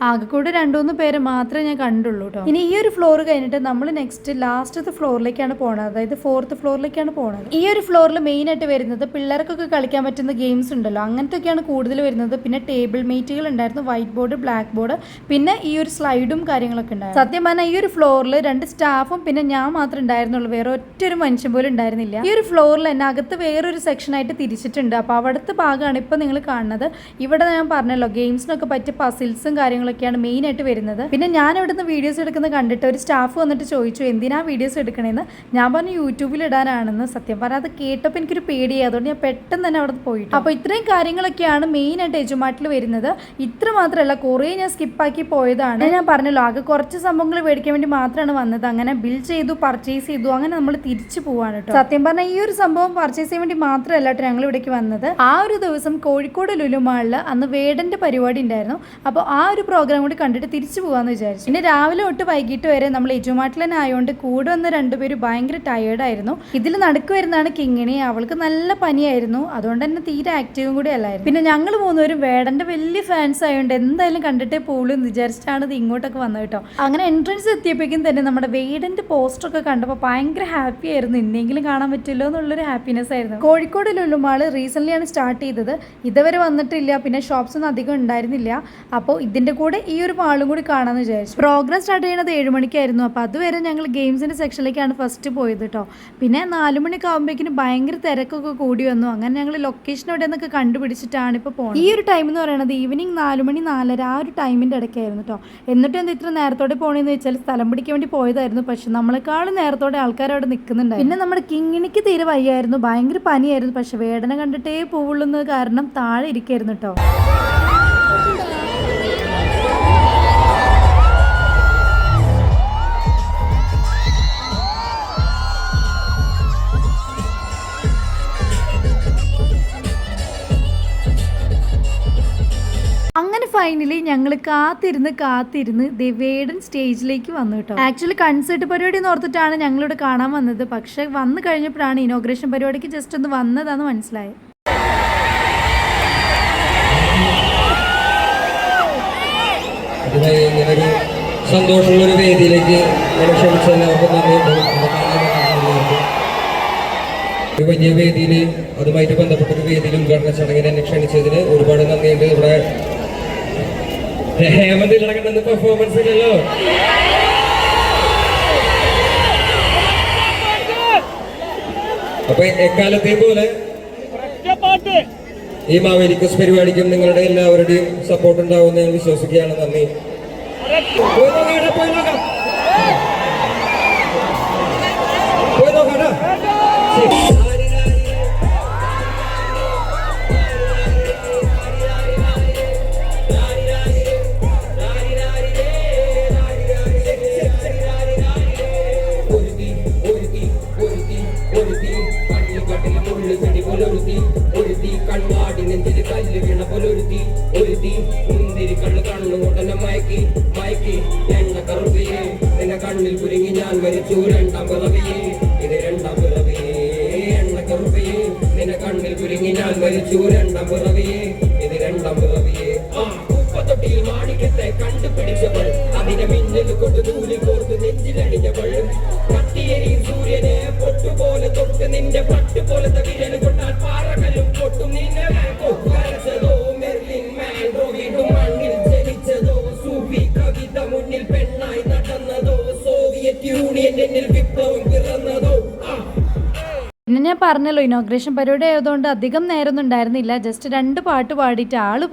ആകെ കൂടെ 2-3 പേര് മാത്രമേ ഞാൻ കണ്ടുള്ളൂ കേട്ടോ. ഇനി ഈ ഒരു ഫ്ലോർ കഴിഞ്ഞിട്ട് നമ്മൾ നെക്സ്റ്റ് ലാസ്റ്റത്തെ ഫ്ലോറിലേക്കാണ് പോണത്. അതായത് 4th ഫ്ലോറിലേക്കാണ് പോണത്. ഈ ഒരു ഫ്ലോറിൽ മെയിൻ ആയിട്ട് വരുന്നത് പിള്ളേർക്കൊക്കെ കളിക്കാൻ പറ്റുന്ന ഗെയിംസ് ഉണ്ടല്ലോ, അങ്ങനത്തെയൊക്കെയാണ് കൂടുതൽ വരുന്നത്. പിന്നെ ടേബിൾ മേറ്റുകൾ ഉണ്ടായിരുന്നു, വൈറ്റ് ബോർഡ്, ബ്ലാക്ക് ബോർഡ്, പിന്നെ ഈ ഒരു സ്ലൈഡും കാര്യങ്ങളൊക്കെ ഉണ്ടായിരുന്നു. സത്യം പറഞ്ഞാൽ ഈ ഒരു ഫ്ലോറിൽ 2 സ്റ്റാഫും പിന്നെ ഞാൻ മാത്രമേ ഉണ്ടായിരുന്നുള്ളൂ, വേറെ ഒറ്റൊരു മനുഷ്യൻ പോലും ഉണ്ടായിരുന്നില്ല. ഈ ഒരു ഫ്ലോറിൽ തന്നെ അകത്ത് വേറൊരു സെക്ഷനായിട്ട് തിരിച്ചിട്ടുണ്ട്. അപ്പോൾ അവിടുത്തെ ഭാഗമാണ് ഇപ്പോൾ നിങ്ങൾ കാണുന്നത്. ഇവിടെ ഞാൻ പറഞ്ഞല്ലോ ഗെയിംസിനൊക്കെ പറ്റിയ പസിൽസും കാര്യങ്ങളൊക്കെയാണ് മെയിൻ ആയിട്ട് വരുന്നത്. പിന്നെ ഞാൻ ഇവിടുന്ന് വീഡിയോസ് എടുക്കുന്നത് കണ്ടിട്ട് ഒരു സ്റ്റാഫ് വന്നിട്ട് ചോദിച്ചു എന്തിനാ വീഡിയോസ് എടുക്കണേന്ന്. ഞാൻ പറഞ്ഞു യൂട്യൂബിൽ ഇടാനാണെന്ന്. സത്യം പറഞ്ഞാൽ അത് കേട്ടപ്പോൾ എനിക്കൊരു പേടിയായി, അതുകൊണ്ട് ഞാൻ പെട്ടെന്ന് തന്നെ അവിടെ പോയിട്ട്. അപ്പോൾ ഇത്രയും കാര്യങ്ങളൊക്കെയാണ് മെയിൻ ആയിട്ട് എജുമാർട്ടിൽ വരുന്നത്. ഇത്ര മാത്രമല്ല, കുറേ ഞാൻ സ്കിപ്പാക്കി പോയതാണ്. ഞാൻ പറഞ്ഞല്ലോ ആകെ കുറച്ച് സംഭവങ്ങൾ മേടിക്കാൻ വേണ്ടി മാത്രമാണ് വന്നത്. അങ്ങനെ ബിൽ ചെയ്തു, പർച്ചേസ് ചെയ്തു, അങ്ങനെ നമ്മൾ തിരിച്ചു പോവാണ് കേട്ടോ. സത്യം പറഞ്ഞാൽ ഈ ഒരു സംഭവം പർച്ചേസ് ചെയ്യാൻ വേണ്ടി മാത്രമല്ല കേട്ടോ ഞങ്ങൾ ഇവിടേക്ക് വന്നത്. ആ ഒരു ദിവസം കോഴിക്കോട് ലുലു മാളിൽ അന്ന് വേടന്റെ പരിപാടി ഉണ്ടായിരുന്നു. അപ്പോൾ ആ ഒരു പ്രോഗ്രാം കൂടി കണ്ടിട്ട് തിരിച്ചു പോകാമെന്ന് വിചാരിച്ചു. പിന്നെ രാവിലെ തൊട്ട് വൈകിട്ട് വരെ നമ്മൾ എജുമാർട്ടിൽ തന്നെ ആയതുകൊണ്ട് കൂടെ വന്ന് 2 പേര് ഭയങ്കര ടയേർഡായിരുന്നു. ഇതിൽ നടുക്ക് വരുന്നതാണ് കിങ്ങിണി. അവൾക്ക് നല്ല പനിയായിരുന്നു, അതുകൊണ്ട് തന്നെ തീരെ ആക്റ്റീവും കൂടി അല്ലായിരുന്നു. പിന്നെ ഞങ്ങൾ 3 പേരും വേടന്റെ വലിയ ഫാൻസ് ആയതുകൊണ്ട് എന്തായാലും കണ്ടിട്ടേ പോളൂ എന്ന് വിചാരിച്ചിട്ടാണ് ഇത് ഇങ്ങോട്ടൊക്കെ വന്നത് കേട്ടോ. അങ്ങനെ എൻട്രൻസ് എത്തിയപ്പോഴേക്കും തന്നെ നമ്മുടെ വേടന്റെ പോസ്റ്ററൊക്കെ കണ്ടപ്പോൾ ഭയങ്കര ഹാപ്പി ആയിരുന്നു. ഇന്നെങ്കിലും കാണാൻ പറ്റുമല്ലോ എന്നുള്ളൊരു ഹാപ്പിനെസ് ആയിരുന്നു. കോഴിക്കോട് ലുലു മാള് റീസെന്റ് ആണ് സ്റ്റാർട്ട് ചെയ്തത്, ഇതുവരെ വന്നിട്ടില്ല. പിന്നെ ഷോപ്സ് ഒന്നും അധികം ഉണ്ടായിരുന്നില്ല. അപ്പോൾ ഇതിന്റെ കൂടെ ഈ ഒരു മാളും കൂടി കൂടി കാണാമെന്ന് വിചാരിച്ചു. പ്രോഗ്രാം സ്റ്റാർട്ട് ചെയ്യുന്നത് 7 മണിക്കായിരുന്നു. അപ്പോൾ അതുവരെ ഞങ്ങൾ ഗെയിംസിൻ്റെ സെക്ഷനിലേക്കാണ് ഫസ്റ്റ് പോയത് കേട്ടോ. പിന്നെ 4 മണിയൊക്കെ ആകുമ്പോഴേക്കും ഭയങ്കര തിരക്കൊക്കെ കൂടി വന്നു. അങ്ങനെ ഞങ്ങൾ ലൊക്കേഷൻ എവിടെ നിന്നൊക്കെ കണ്ടുപിടിച്ചിട്ടാണ് ഇപ്പോൾ പോകുന്നത്. ഈ ഒരു ടൈം എന്ന് പറയുന്നത് ഈവനിങ് 4 മണി 4:30 ആ ഒരു ടൈമിൻ്റെ ഇടയ്ക്കായിരുന്നു കേട്ടോ. എന്നിട്ട് എന്താ ഇത്ര നേരത്തോടെ പോകണമെന്ന് വെച്ചാൽ സ്ഥലം പിടിക്കാൻ വേണ്ടി പോയതായിരുന്നു. പക്ഷെ നമ്മളെക്കാളും നേരത്തോടെ ആൾക്കാർ അവിടെ നിൽക്കുന്നുണ്ടായിരുന്നു. പിന്നെ നമ്മുടെ കിങ്ങിണിക്ക് തീരെ വയ്യായിരുന്നു, ഭയങ്കര പനിയായിരുന്നു. പക്ഷെ വേദന കണ്ടിട്ടേ പോവുള്ളൂ കാരണം താഴെ ഇരിക്കായിരുന്നു കേട്ടോ. അങ്ങനെ ഫൈനലി ഞങ്ങൾ കാത്തിരുന്ന് വേടൻ സ്റ്റേജിലേക്ക് വന്നു കേട്ടോ. ആക്ച്വലി കൺസേർട്ട് പരിപാടി എന്ന് ഓർത്തിട്ടാണ് ഞങ്ങളിവിടെ കാണാൻ വന്നത്. പക്ഷെ വന്നു കഴിഞ്ഞപ്പോഴാണ് ഇനോഗ്രേഷൻ പരിപാടിക്ക് ജസ്റ്റ് ഒന്ന് വന്നതാന്ന് മനസ്സിലായത്. സന്തോഷമുള്ളൊരു വേദിയിലേക്ക് ക്ഷണിച്ച എല്ലാവർക്കും നന്ദിയുണ്ട്. ഒരു വലിയ വേദിയിൽ അതുമായിട്ട് ബന്ധപ്പെട്ടൊരു വേദിയിൽ ഉദ്ഘാടന ചടങ്ങിന് എന്നെ ക്ഷണിച്ചതിന് ഒരുപാട് നന്ദിയുണ്ട്. ഇവിടെ ഹേമന്ത് ഇടകണ്ടെന്ന് പെർഫോമൻസ് ഇല്ലല്ലോ. അപ്പൊ എക്കാലത്തെയും പോലെ ഈ മാവേലിക്കസ് പരിപാടിക്കും നിങ്ങളുടെ എല്ലാവരുടെയും സപ്പോർട്ട് ഉണ്ടാവുമെന്ന് ഞാൻ വിശ്വസിക്കുകയാണ്. നന്ദി. പോയി നോക്കാം. കണ്ണാടി നെഞ്ചില് കല്ല് വീണ പോലൊരുത്തി ഒരുത്തി മുന്തിരി കള്ള് കണ്ണുകൊണ്ടെന്നെ മയക്കി എണ്ണ കറുകയെ നിന്റെ കണ്ണിൽ കുരുങ്ങി ഞാൻ മരിച്ചു. 2ാം പിറവിയെ ഇത് 2ാം പിറവിയെ എണ്ണ കറുകയെ നിന്റെ കണ്ണിൽ കുരുങ്ങി ഞാൻ മരിച്ചു. 2ാം പിറവിയെ ഇത് 2ാം പിറവിയെ. ഉപ്പത്തൊട്ടിയിൽ മാണിക്കത്തെ കണ്ടുപിടിച്ചവൾ അതിനെ മിന്നൽ കൊണ്ട് ദൂരി കോർത്ത് നെഞ്ചിലടിഞ്ഞവൾ. കത്തിയെരിയും സൂര്യനെ പൊട്ടുപോലെ തൊട്ട് നിന്റെ പട്ടുപോലത്തെ വിരൽ കൊണ്ടാൽ പാറകല്ലും പൊട്ടും. നിന്നെ വരച്ചതോ മെർലിൻ മാൻഡ്രോ വീണ്ടും മണ്ണിൽ ജനിച്ചതോ സൂഫി കവിത മുന്നിൽ പെണ്ണായി നടന്നതോ സോവിയറ്റ് യൂണിയൻ എന്നിൽ വിപ്ലവം പിറന്നതോ. പിന്നെ ഞാൻ പറഞ്ഞല്ലോ ഇനോഗ്രേഷൻ പരിപാടി ആയതുകൊണ്ട് അധികം നേരമൊന്നും ഉണ്ടായിരുന്നില്ല. ജസ്റ്റ് 2 പാട്ട് പാടിയിട്ട് ആള്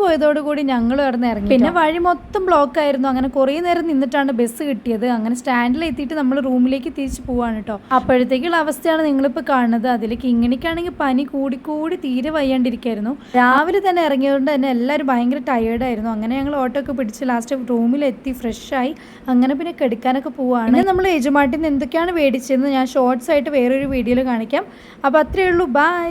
പോയതോടുകൂടി ഞങ്ങൾ കിടന്ന് ഇറങ്ങി. പിന്നെ വഴി മൊത്തം ബ്ലോക്ക് ആയിരുന്നു. അങ്ങനെ കുറേ നേരം നിന്നിട്ടാണ് ബസ് കിട്ടിയത്. അങ്ങനെ സ്റ്റാൻഡിൽ എത്തിയിട്ട് നമ്മൾ റൂമിലേക്ക് തിരിച്ച് പോവാണ് കേട്ടോ. അപ്പോഴത്തേക്കുള്ള അവസ്ഥയാണ് നിങ്ങളിപ്പോൾ കാണുന്നത്. അതിൽ കിങ്ങിണിക്കാണെങ്കിൽ പനി കൂടി തീരെ വയ്യാണ്ടിരിക്കായിരുന്നു. രാവിലെ തന്നെ ഇറങ്ങിയതുകൊണ്ട് തന്നെ എല്ലാവരും ഭയങ്കര ടയേർഡായിരുന്നു. അങ്ങനെ ഞങ്ങൾ ഓട്ടോ ഒക്കെ പിടിച്ച് ലാസ്റ്റ് റൂമിലെത്തി ഫ്രഷായി. അങ്ങനെ പിന്നെ കെടുക്കാനൊക്കെ പോവാണ്. പിന്നെ നമ്മൾ ഏജുമാട്ടിൽ നിന്ന് എന്തൊക്കെയാണ് മേടിച്ചതെന്ന് ഞാൻ ഷോർട്സ് ആയിട്ട് വേറൊരു വീഡിയോയിൽ കാണിക്കാം. അപ്പോൾ അത്രയേ ഉള്ളൂ. ബൈ.